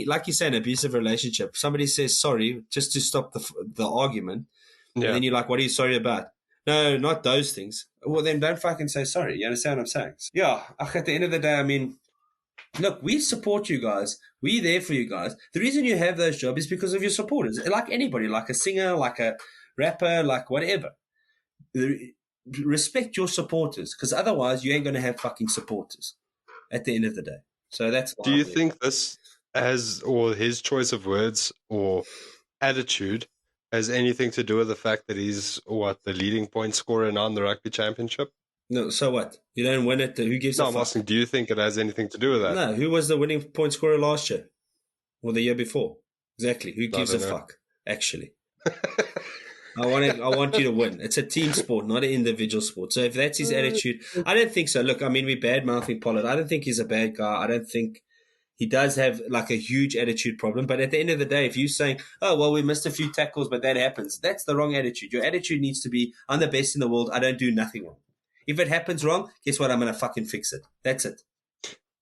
like you say, an abusive relationship, somebody says sorry just to stop the argument, and then you're like, what are you sorry about? No, not those things. Well, then don't fucking say sorry. You understand what I'm saying? Yeah, at the end of the day, I mean, look, we support you guys. We're there for you guys. The reason you have those jobs is because of your supporters. Like anybody, like a singer, like a rapper, like whatever. Respect your supporters, because otherwise you ain't going to have fucking supporters at the end of the day. So that's why. Do you think this has, or his choice of words or attitude, has anything to do with the fact that he's the leading point scorer now in the rugby championship? No, so what? You don't win it. Who gives a fuck? I'm asking, do you think it has anything to do with that? No, who was the winning point scorer last year? Or the year before? Exactly. Who gives a fuck, actually? I want you to win. It's a team sport, not an individual sport. So if that's his attitude, I don't think so. Look, I mean, we're bad-mouthing Pollard. I don't think he's a bad guy. I don't think he does have like a huge attitude problem. But at the end of the day, if you're saying, oh, well, we missed a few tackles, but that happens, that's the wrong attitude. Your attitude needs to be, I'm the best in the world. I don't do nothing wrong. If it happens wrong, guess what? I'm going to fucking fix it. That's it.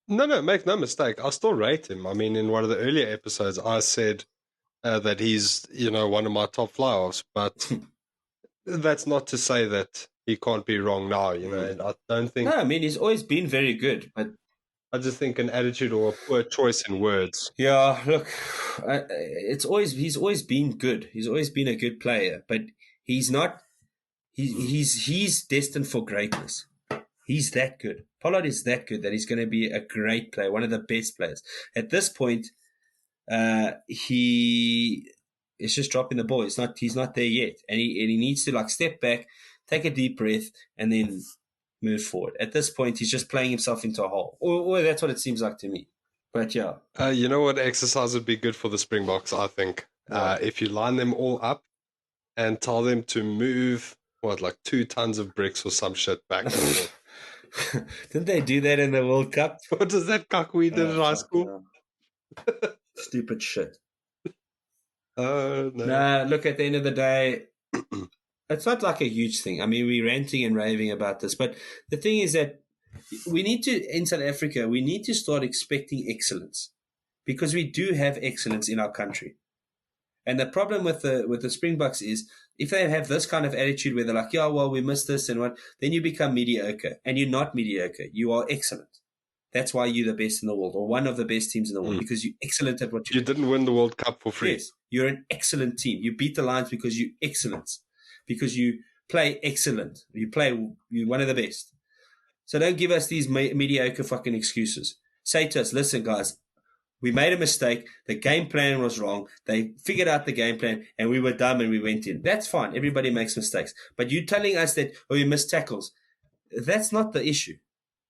No, make no mistake. I still rate him. I mean, in one of the earlier episodes, I said that he's, one of my top fly-offs, but that's not to say that he can't be wrong now, I don't think... No, I mean, he's always been very good, but... I just think an attitude or a poor choice in words. Yeah, look, he's always been good. He's always been a good player, but he's not... He's destined for greatness. He's that good. Pollard is that good that he's going to be a great player, one of the best players. At this point, he is just dropping the ball. He's not there yet, and he needs to step back, take a deep breath, and then move forward. At this point, he's just playing himself into a hole, or that's what it seems like to me. But yeah, you know what exercise would be good for the Springboks? I think if you line them all up and tell them to move 2 tons of bricks or some shit back and forth. Didn't they do that in the World Cup? What does that cock we did in high school? Stupid shit. No. Nah, look, at the end of the day, it's not like a huge thing. I mean, we're ranting and raving about this, but the thing is that in South Africa, we need to start expecting excellence, because we do have excellence in our country. And the problem with the Springboks is, if they have this kind of attitude where they're like, yeah, well, we missed this and what, then you become mediocre. And you're not mediocre. You are excellent. That's why you're the best in the world, or one of the best teams in the world, because you're excellent at what you do. You didn't win the World Cup for free. Yes, you're an excellent team. You beat the Lions because you're excellent, because you play excellent. You're one of the best. So don't give us these mediocre fucking excuses. Say to us, listen, guys, we made a mistake. The game plan was wrong. They figured out the game plan, and we were dumb and we went in. That's fine. Everybody makes mistakes. But you telling us that, you missed tackles, that's not the issue.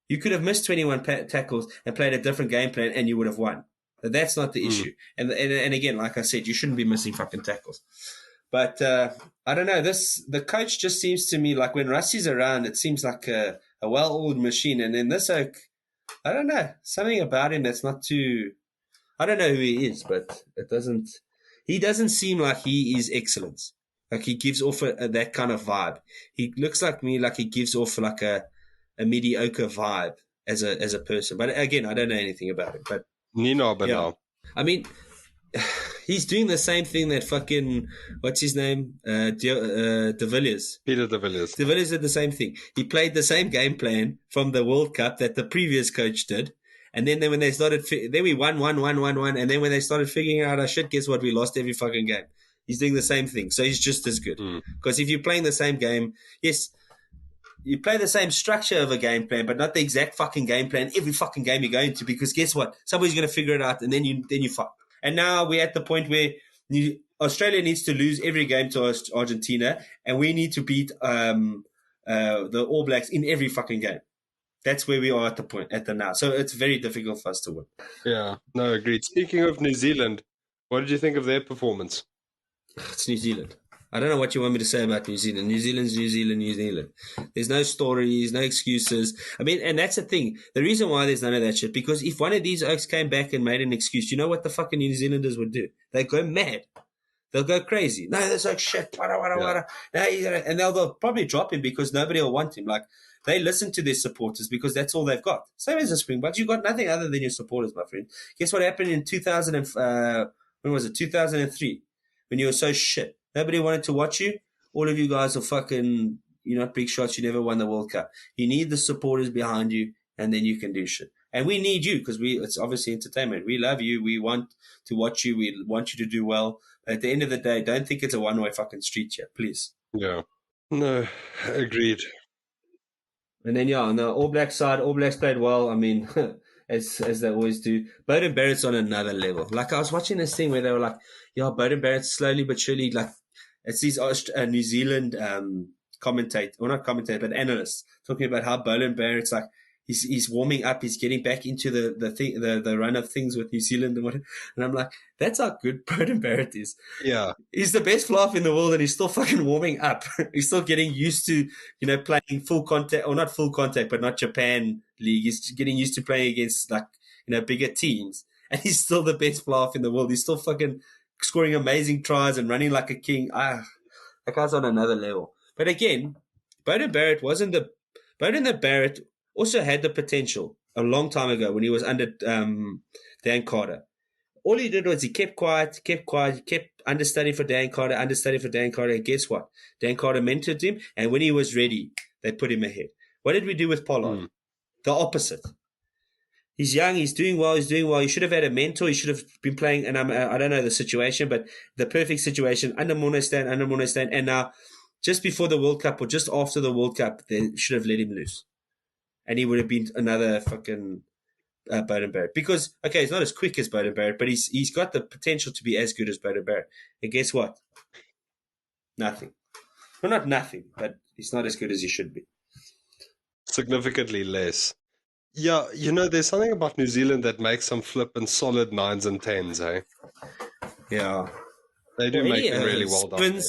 You could have missed 21 tackles and played a different game plan, and you would have won. That's not the issue. And again, like I said, you shouldn't be missing fucking tackles. But I don't know. The coach just seems to me like, when Rusty's around, it seems like a well-oiled machine. And then this oak, I don't know, something about him that's not too... I don't know who he is, but he doesn't seem like he is excellence. Like, he gives off that kind of vibe. He looks like me, like he gives off like a mediocre vibe as a person. But again, I don't know anything about him. But no. I mean, he's doing the same thing that fucking, what's his name? De Villiers. Peter De Villiers. De Villiers did the same thing. He played the same game plan from the World Cup that the previous coach did. And then when they started, then we won. And then when they started figuring out our shit, guess what? We lost every fucking game. He's doing the same thing. So he's just as good. Because if you're playing the same game, yes, you play the same structure of a game plan, but not the exact fucking game plan every fucking game you go into, because guess what? Somebody's going to figure it out, and then you fuck. And now we're at the point where Australia needs to lose every game to Argentina, and we need to beat the All Blacks in every fucking game. That's where we are at the now. So it's very difficult for us to win. Yeah, no, agreed. Speaking of New Zealand, what did you think of their performance? It's New Zealand. I don't know what you want me to say about New Zealand. New Zealand's New Zealand, New Zealand. There's no stories, no excuses. I mean, and that's the thing. The reason why there's none of that shit, because if one of these oaks came back and made an excuse, you know what the fucking New Zealanders would do? They'd go mad. They'll go crazy. No, that's like shit. No, and they'll probably drop him because nobody will want him. Like, they listen to their supporters because that's all they've got. Same as the Springboks. You've got nothing other than your supporters, my friend. Guess what happened in 2003, when you were so shit? Nobody wanted to watch you. All of you guys are fucking, you're not big shots, you never won the World Cup. You need the supporters behind you, and then you can do shit. And we need you because it's obviously entertainment. We love you. We want to watch you. We want you to do well. But at the end of the day, don't think it's a one-way fucking street here, please. Yeah. No, agreed. And then, on the All Black side, All Blacks played well. I mean, as they always do. Bowden Barrett's on another level. Like, I was watching this thing where they were like, Bowden Barrett slowly but surely, like, it's these New Zealand commentator, or not commentator, but analysts talking about how Bowden Barrett's like, he's warming up, he's getting back into the run of things with New Zealand and whatever. And I'm like, that's how good Bowden Barrett is. Yeah. He's the best fluff in the world, and he's still fucking warming up. He's still getting used to, playing full contact, or not full contact, but not Japan league. He's getting used to playing against, like, bigger teams. And he's still the best fluff in the world. He's still fucking scoring amazing tries and running like a king. That guy's on another level. But again, Bowden Barrett also had the potential a long time ago when he was under Dan Carter. All he did was he kept quiet, he kept understudying for Dan Carter, and guess what? Dan Carter mentored him, and when he was ready, they put him ahead. What did we do with Pollard? The opposite. He's young, he's doing well. He should have had a mentor, he should have been playing, and I don't know the situation, but the perfect situation, under Monestan, and now, just before the World Cup, or just after the World Cup, they should have let him loose. And he would have been another fucking Bowden Barrett. Because, okay, he's not as quick as Bowden Barrett, but he's got the potential to be as good as Bowden Barrett. And guess what? Nothing. Well, not nothing, but he's not as good as he should be. Significantly less. Yeah, there's something about New Zealand that makes them flip in solid 9s and 10s, eh? Yeah. They do make them really well done.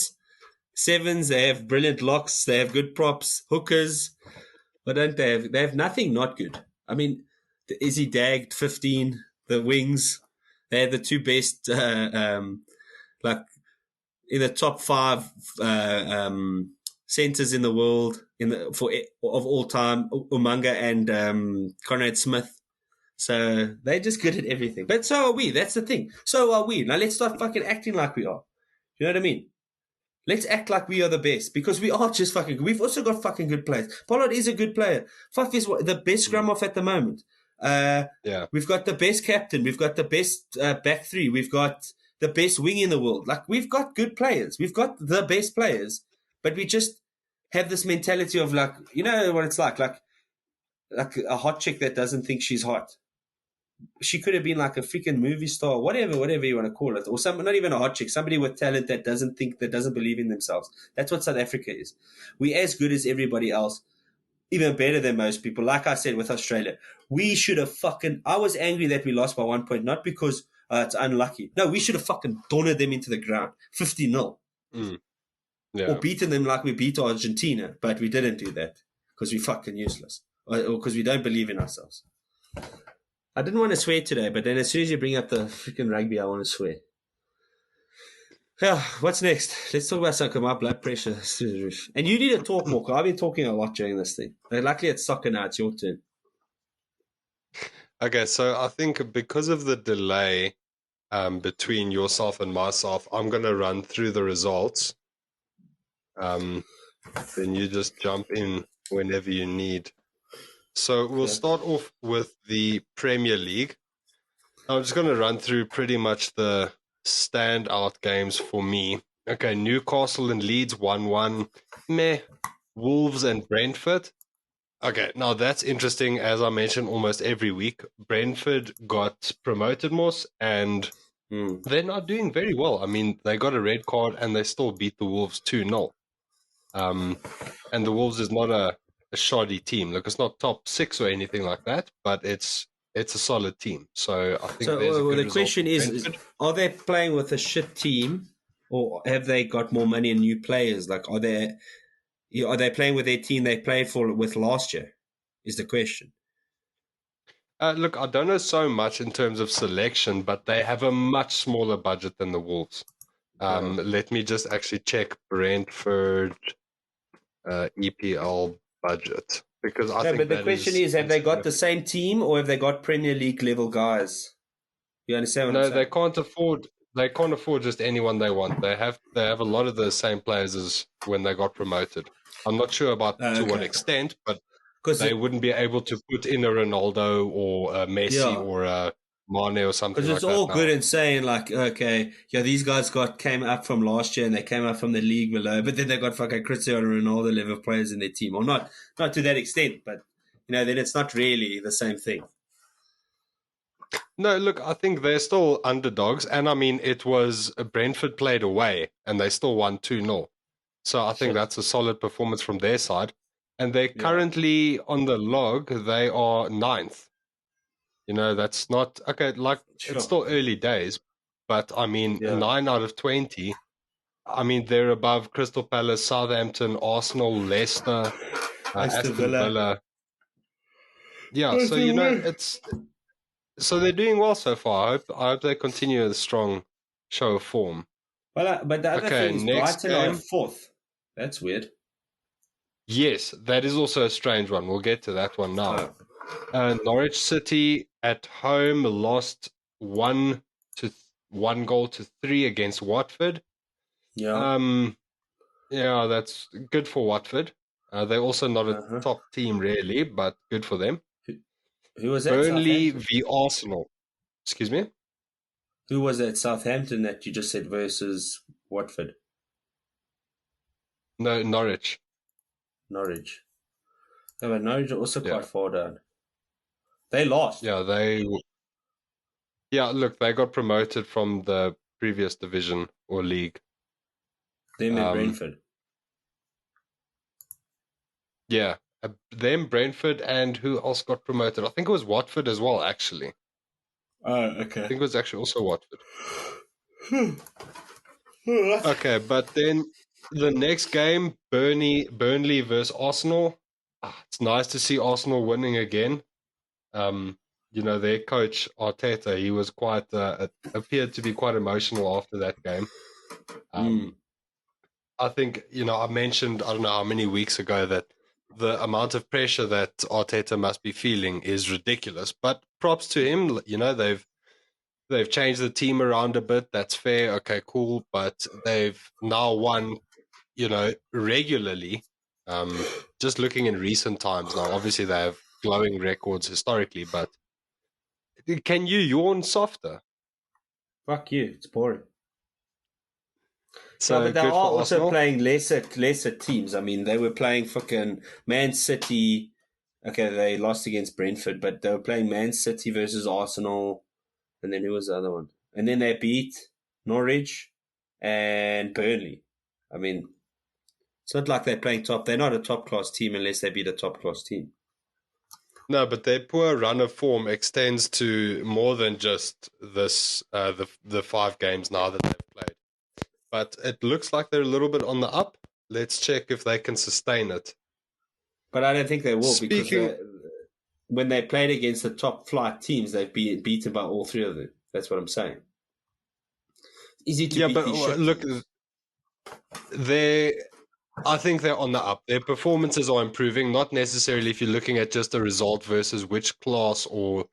Sevens, they have brilliant locks, they have good props, hookers. But don't they have? They have nothing not good. I mean, the Izzy Dagged 15, the wings. They have the two best, like in the top 5 centers in the world of all time. Umanga and Conrad Smith. So they're just good at everything. But so are we. That's the thing. So are we. Now let's start fucking acting like we are. You know what I mean? Let's act like we are the best, because we are just fucking good. We've also got fucking good players. Pollard is a good player. Fuck is the best scrum off at the moment. Yeah. We've got the best captain. We've got the best back three. We've got the best wing in the world. Like, we've got good players. We've got the best players, but we just have this mentality of, like, you know what it's like a hot chick that doesn't think she's hot. She could have been like a freaking movie star, whatever you want to call it, or not even a hot chick, somebody with talent that doesn't believe in themselves. That's what South Africa is. We're as good as everybody else, even better than most people. Like I said with Australia, we should have I was angry that we lost by 1 point, not because it's unlucky. No, we should have fucking donnered them into the ground, 50-0, yeah. or beaten them like we beat Argentina, but we didn't do that because we're fucking useless, or because we don't believe in ourselves. I didn't want to swear today, but then as soon as you bring up the freaking rugby, I want to swear. Yeah, what's next? Let's talk about something. My blood pressure is through the roof. And you need to talk more, because I've been talking a lot during this thing. Luckily, it's soccer now. It's your turn. Okay, so I think because of the delay between yourself and myself, I'm going to run through the results. Then you just jump in whenever you need. So we'll start off with the Premier League. I'm just going to run through pretty much the standout games for me. Okay, Newcastle and Leeds 1-1. Meh. Wolves and Brentford. Okay, now that's interesting. As I mentioned almost every week, Brentford got promoted, Moss, and they're not doing very well. I mean, they got a red card and they still beat the Wolves 2-0. And the Wolves is not a shoddy team. Look, it's not top 6 or anything like that, but it's a solid team. So I think the question is, are they playing with a shit team, or have they got more money and new players? Like, are they playing with their team they played with last year? Is the question. Look, I don't know so much in terms of selection, but they have a much smaller budget than the Wolves. Let me just actually check Brentford EPL budget, because I think. But the question is, have they got the same team, or have they got Premier League level guys? You understand what I'm saying? No, they can't afford. they can't afford just anyone they want. They have a lot of the same players as when they got promoted. I'm not sure about to what Okay. extent, but Because they wouldn't be able to put in a Ronaldo or a Messi yeah, or a Mane or something because like it's that all good now. and saying like, okay, yeah, these guys came up from last year and they came up from the league below, but then they got fucking Cristiano Ronaldo level players in their team, or not to that extent, but then it's not really the same thing. No, look, I think they're still underdogs, and I mean it was Brentford played away and they still won 2-0. So I think Shit. that's a solid performance from their side. And they're Yeah. currently on the log, they are ninth. That's not okay, like it's Sure. still early days, but I mean, Yeah. 9 out of 20. I mean, they're above Crystal Palace, Southampton, Arsenal, Leicester, Aston Aston Villa. Villa. Yeah, so Aston Villa. it's so they're doing well so far. I hope they continue a strong show of form. But the other Okay, thing is next Brighton are at game. fourth. That's weird. Yes, that is also a strange one. We'll get to that one now. Oh. Norwich City at home lost 1-1 goal to 3 against Watford. Yeah. Um, yeah, that's good for Watford. They're also not a Uh-huh. top team really, but good for them. Who, who was that? Burnley Southampton. v Arsenal. Excuse me? Who was that? Southampton that you just said versus Watford, No, Norwich. Norwich. No, but Norwich are also Yeah, quite far down. They lost. yeah, look, they got promoted from the previous division or league. Them and Um, Brentford. yeah, them, Brentford, and who else got promoted? I think it was Watford as well, actually. I Oh, okay. think it was actually also Watford. Okay, but then the next game, Burnley versus Arsenal. It's nice to see Arsenal winning again. Their coach Arteta, he was quite appeared to be quite emotional after that game. Mm. I think I mentioned, I don't know how many weeks ago, that the amount of pressure that Arteta must be feeling is ridiculous. But props to him. They've changed the team around a bit. That's fair. Okay, cool. But they've now won, regularly. Just looking in recent times now, obviously they have glowing records historically, but can you yawn softer? Fuck you. It's boring. Yeah, So but they are good for also Arsenal. playing lesser teams. I mean, they were playing fucking Man City. Okay, they lost against Brentford, but they were playing Man City versus Arsenal, and then who was the other one? And then they beat Norwich and Burnley. I mean, it's not like they're playing top. They're not a top class team unless they beat a top class team. No, but their poor run of form extends to more than just this the 5 games now that they've played. But it looks like they're a little bit on the up. Let's check if they can sustain it. But I don't think they will because Speaking, when they played against the top flight teams, they've been beaten by all three of them. That's what I'm saying. It's easy to yeah, beat but these shit look, teams. I think they're on the up. Their performances are improving, not necessarily if you're looking at just a result versus which class or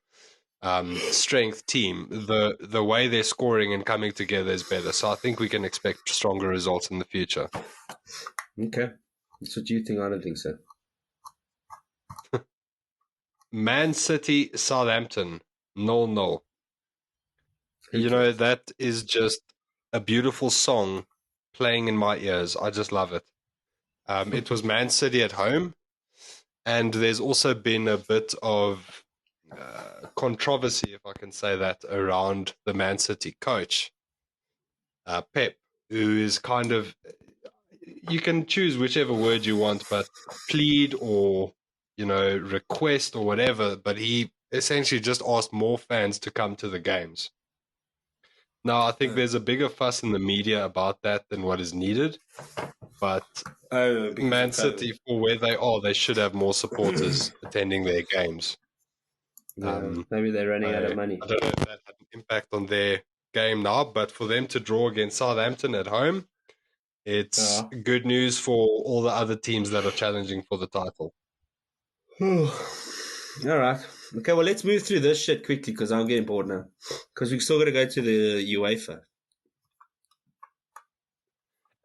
strength team. The way they're scoring and coming together is better. So I think we can expect stronger results in the future. Okay. That's what you think. I don't think so. Man City, Southampton, 0-0. Who cares? That is just a beautiful song playing in my ears. I just love it. It was Man City at home, and there's also been a bit of controversy, if I can say that, around the Man City coach, Pep, who is kind of, you can choose whichever word you want, but plead or, request or whatever, but he essentially just asked more fans to come to the games. Now, I think there's a bigger fuss in the media about that than what is needed, but Oh, because of Man COVID. City, for where they are, they should have more supporters attending their games. Yeah, maybe they're running out of money. I don't know if that had an impact on their game now, but for them to draw against Southampton at home, it's Yeah. good news for all the other teams that are challenging for the title. All right. Okay, well, let's move through this shit quickly because I'm getting bored now. Because we still got to go to the UEFA.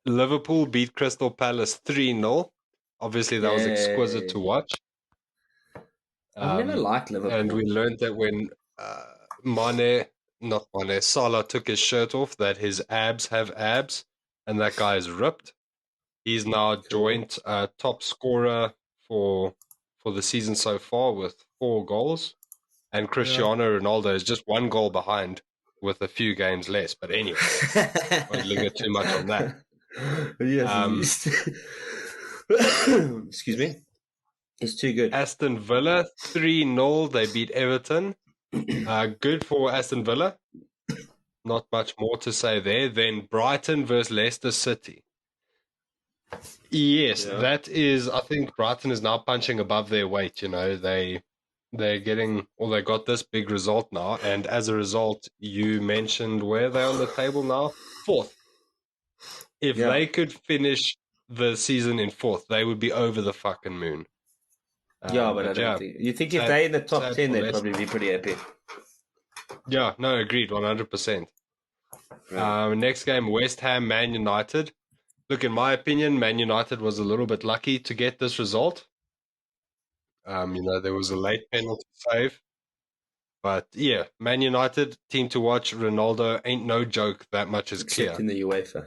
Liverpool beat Crystal Palace 3-0. Obviously, that was exquisite to watch. I've never liked Liverpool. And we learned that when Salah took his shirt off, that his abs have abs, and that guy is ripped. He's now joint top scorer for the season so far with 4 goals. And Cristiano Ronaldo is just 1 goal behind with a few games less. But anyway, won't linger too much on that. Yes, excuse me. It's too good. Aston Villa 3-0. They beat Everton. Good for Aston Villa. Not much more to say there. Then Brighton versus Leicester City. Yes, that is. I think Brighton is now punching above their weight. You know, they're getting, or they got this big result now, and as a result, you mentioned where they're on the table now, 4th. If they could finish the season in 4th, they would be over the fucking moon. But I don't think. You think if they're in the top 10, they'd probably be pretty happy. Yeah, no, agreed, 100%. Next game, West Ham, Man United. Look, in my opinion, Man United was a little bit lucky to get this result. There was a late penalty save. But yeah, Man United, team to watch. Ronaldo ain't no joke. That much is clear. Except in the UEFA.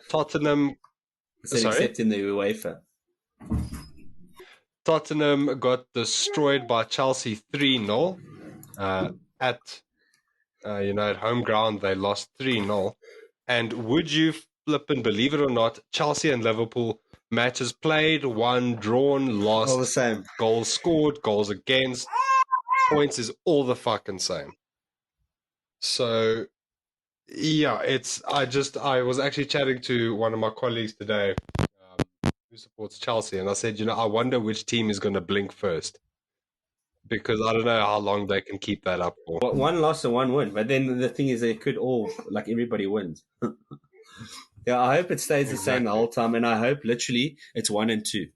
Tottenham. Except in the UEFA. Tottenham got destroyed by Chelsea 3-0. At home ground, they lost 3-0. And would you flip and believe it or not, Chelsea and Liverpool matches played, won, drawn, lost. All the same. Goals scored, goals against. Points is all the fucking same. So, yeah, I was actually chatting to one of my colleagues today who supports Chelsea, and I said, I wonder which team is going to blink first. Because I don't know how long they can keep that up for. One loss and 1 win. But then the thing is, they could all, everybody wins. Yeah, I hope it stays the same the whole time, and I hope literally it's 1 and 2.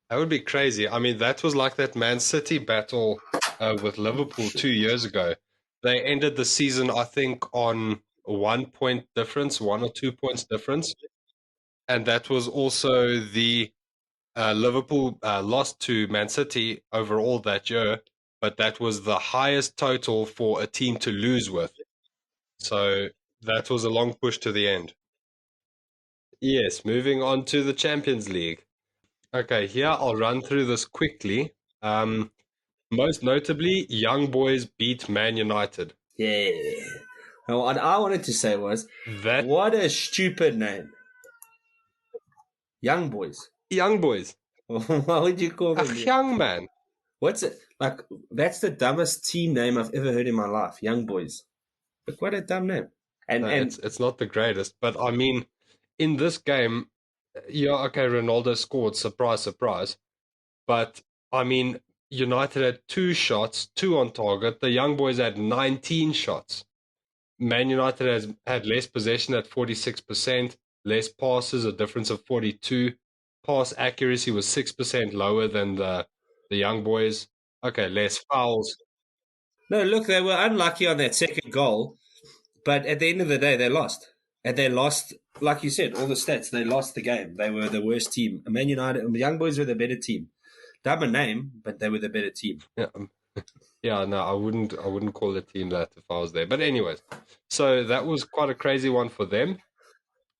That would be crazy. I mean, that was like that Man City battle with Liverpool 2 years ago. They ended the season, I think, on 1 point difference, 1 or 2 points difference. And that was also the Liverpool lost to Man City overall that year, but that was the highest total for a team to lose with. So that was a long push to the end. Yes, moving on to the Champions League. Okay, here I'll run through this quickly. Most notably, Young Boys beat Man United. Yeah. And what I wanted to say was, what a stupid name. Young Boys. Young Boys. Why would you call them? Young man. What's it? That's the dumbest team name I've ever heard in my life. Young Boys. Look, what a dumb name. And it's not the greatest, but I mean, in this game, Ronaldo scored, surprise, surprise. But, I mean, United had 2 shots, 2 on target. The Young Boys had 19 shots. Man United had less possession at 46%, less passes, a difference of 42. Pass accuracy was 6% lower than the Young Boys. Okay, less fouls. No, look, they were unlucky on that second goal, but at the end of the day, they lost. And they lost, like you said, all the stats. They lost the game. They were the worst team. Man United, the Young Boys were the better team. Dumber name, but they were the better team. Yeah, no, I wouldn't call the team that if I was there. But anyways, so that was quite a crazy one for them,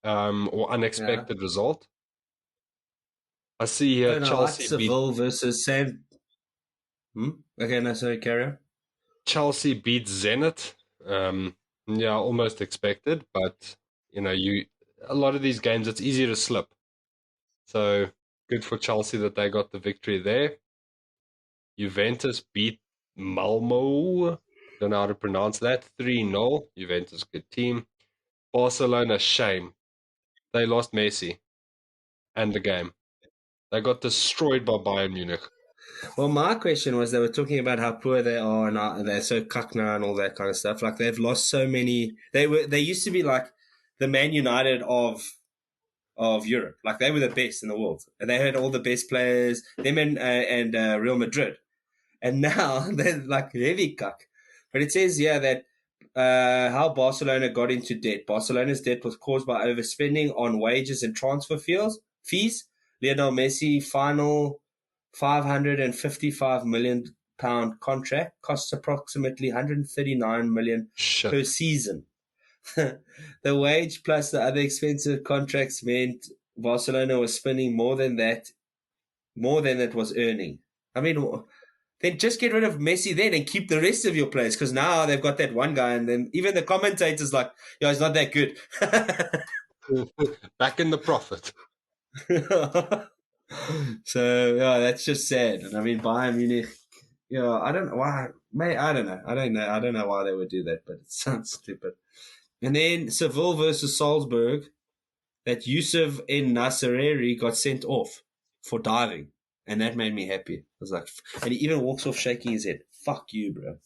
or unexpected result. I see here Chelsea Seville versus San. Okay, no, sorry, carry on. Chelsea beat Zenit. Almost expected, but a lot of these games it's easy to slip. So good for Chelsea that they got the victory there. Juventus beat Malmo. Don't know how to pronounce that. 3-0. Juventus, good team. Barcelona, shame. They lost Messi and the game. They got destroyed by Bayern Munich. Well, my question was, they were talking about how poor they are and they're so cuckna and all that kind of stuff. Like, they've lost so many. They used to be like the Man United of Europe. Like, they were the best in the world, and they had all the best players. Them and Real Madrid, and now they're like heavy cuck. But it says here that how Barcelona got into debt. Barcelona's debt was caused by overspending on wages and transfer fees. Lionel Messi final £555 million contract costs approximately 139 million Shit. per season. The wage plus the other expensive contracts meant Barcelona was spending more than it was earning. I mean, then just get rid of Messi then and keep the rest of your players, because now they've got that one guy, and then even the commentators like, yeah, he's not that good. Back in the profit. So yeah, that's just sad. And I mean, Bayern Munich, I don't know why. Mate, I don't know. I don't know why they would do that, but it sounds stupid. And then Seville versus Salzburg, that Yusuf En Nassereri got sent off for diving, and that made me happy. I was like, and he even walks off shaking his head. Fuck you, bro.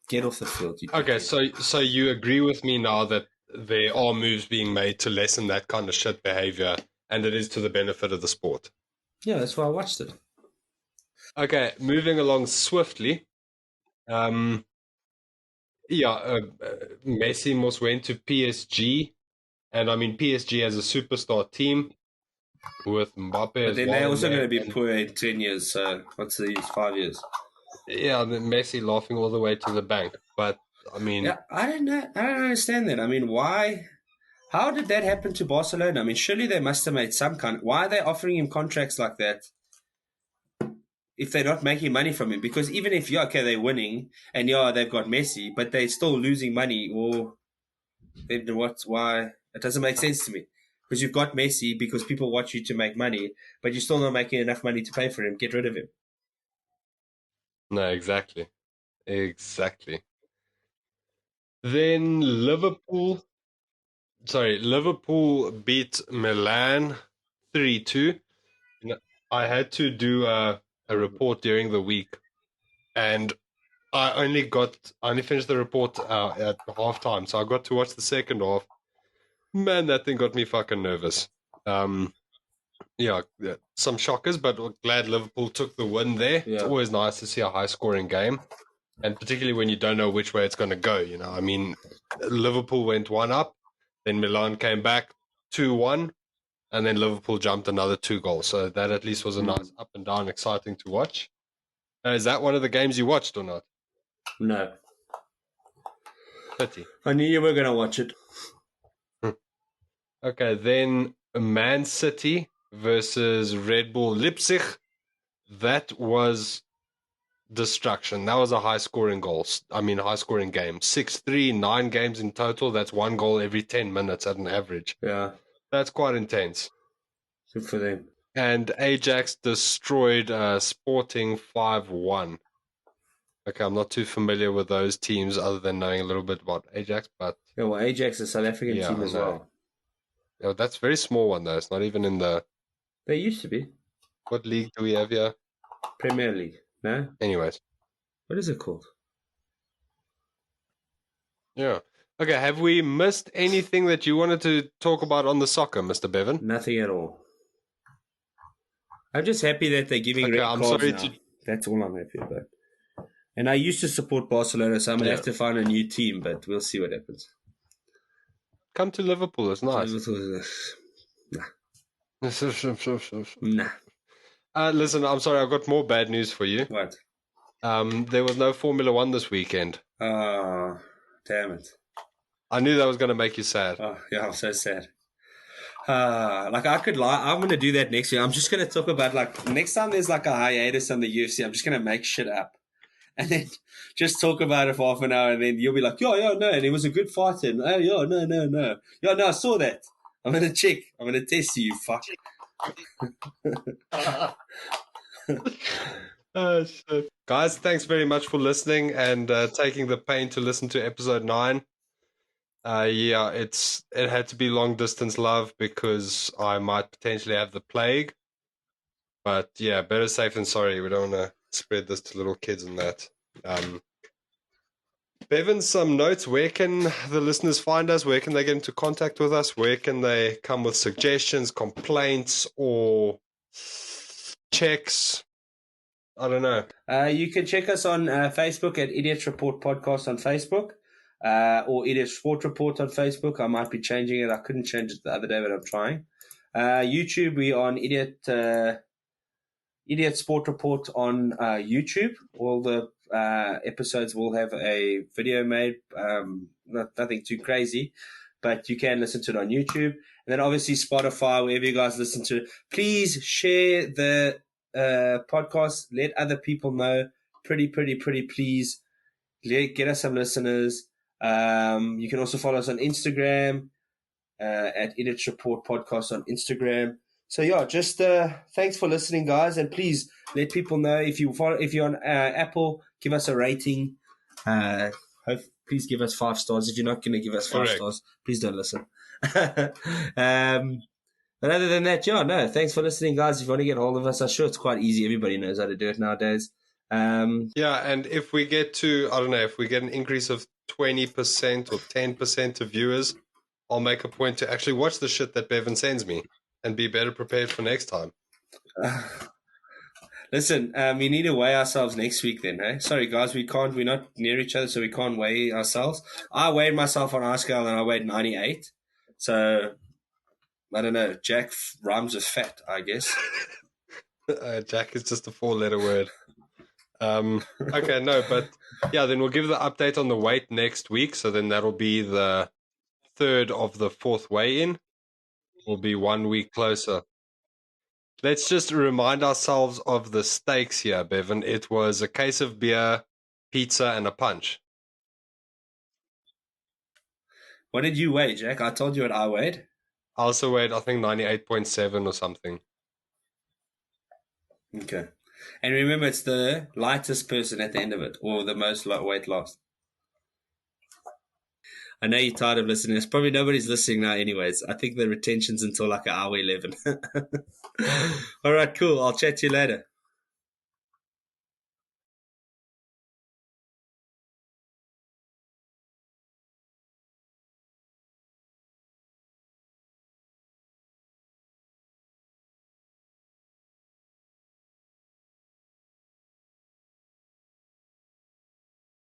Get off the field. Okay, so you agree with me now that there are moves being made to lessen that kind of shit behavior, and it is to the benefit of the sport. Yeah, that's why I watched it. Okay, moving along swiftly. Messi must went to PSG, and I mean PSG has a superstar team with Mbappe But as then well. they're also going to be and, poor in 10 years, so what's the use? 5 years. Yeah, Messi laughing all the way to the bank. But I mean, Yeah, I don't know. I don't understand that. I mean, why? How did that happen to Barcelona? I mean, surely they must have made some kind. Why are they offering him contracts like that if they're not making money from him? Because even if they're winning and they've got Messi, but they're still losing money. Or then what's why? It doesn't make sense to me. Because you've got Messi because people watch you to make money, but you're still not making enough money to pay for him. Get rid of him. no, exactly. Then Liverpool beat Milan 3-2. I had to do a report during the week, and I only finished the report at halftime, so I got to watch the second half. Man, that thing got me fucking nervous. Some shockers, but glad Liverpool took the win there. Yeah. It's always nice to see a high-scoring game, and particularly when you don't know which way it's going to go. I mean, Liverpool went 1 up, then Milan came back 2-1, and then Liverpool jumped another 2 goals. So that at least was a nice up and down, exciting to watch. Is that one of the games you watched or not? No. Pity. I knew you were going to watch it. Okay, then Man City versus Red Bull Leipzig. That was destruction. That was a high-scoring game. 6-3, 9 games in total. That's 1 goal every 10 minutes at an average. Yeah. That's quite intense. Good for them. And Ajax destroyed Sporting 5-1. Okay, I'm not too familiar with those teams other than knowing a little bit about Ajax, but... Yeah, well, Ajax is a South African team as well. Yeah, that's a very small one, though. It's not even in the... They used to be. What league do we have here? Premier League, no? Anyways. What is it called? Yeah. Okay, have we missed anything that you wanted to talk about on the soccer, Mr. Bevan? Nothing at all. I'm just happy that they're giving red cards now. That's all I'm happy about. And I used to support Barcelona, so I'm going to have to find a new team, but we'll see what happens. Come to Liverpool, it's nice. Nah. Listen, I'm sorry, I've got more bad news for you. What? There was no Formula 1 this weekend. Oh, damn it. I knew that was going to make you sad. Oh, yeah, I'm so sad. I could lie. I'm going to do that next year. I'm just going to talk about, next time there's a hiatus on the UFC, I'm just going to make shit up. And then just talk about it for half an hour, and then you'll be like, no, and it was a good fight. And, no. Yeah, no, I saw that. I'm going to check. I'm going to test you, fuck. Oh, shit. Guys, thanks very much for listening and taking the pain to listen to episode 9. It had to be long distance love because I might potentially have the plague. But yeah, better safe than sorry. We don't want to spread this to little kids and that. Bevan, some notes. Where can the listeners find us? Where can they get into contact with us? Where can they come with suggestions, complaints, or checks? I don't know. You can check us on Facebook at Idiots Report Podcast on Facebook. or Idiot Sport Report on Facebook. I might be changing it. I couldn't change it the other day, but I'm trying. YouTube, we on Idiot Sport Report on YouTube. All the episodes will have a video made. Nothing too crazy, but you can listen to it on YouTube. And then obviously Spotify, wherever you guys listen to it. Please share the podcast. Let other people know. Pretty, please. Get us some listeners. You can also follow us on Instagram at Idiot Report Podcast on Instagram. So yeah, just thanks for listening, guys, and please let people know if you're on Apple, give us a rating. Please give us 5 stars. If you're not going to give us 5 stars, please don't listen. But other than that, yeah, no, thanks for listening, guys. If you want to get hold of us, I'm sure it's quite easy. Everybody knows how to do it nowadays. Yeah, and if we get to, I don't know, if we get an increase of 20% or 10% of viewers, I'll make a point to actually watch the shit that Bevan sends me and be better prepared for next time. Listen, we need to weigh ourselves next week then, hey? Sorry, guys, we're not near each other, so we can't weigh ourselves. I weighed myself on our scale and I weighed 98. So, I don't know, Jack rhymes with fat, I guess. Jack is just a 4-letter word. Okay, no, but yeah, then we'll give the update on the weight next week. So then that'll be the 3rd of the 4th weigh-in. We'll be 1 week closer. Let's just remind ourselves of the stakes here, Bevan. It was a case of beer, pizza, and a punch. What did you weigh, Jack? I told you what I weighed. I also weighed, I think, 98.7 or something. Okay. And remember, it's the lightest person at the end of it, or the most weight lost. I know you're tired of listening. It's probably nobody's listening now anyways. I think the retention's until like an hour 11. All right, cool. I'll chat to you later.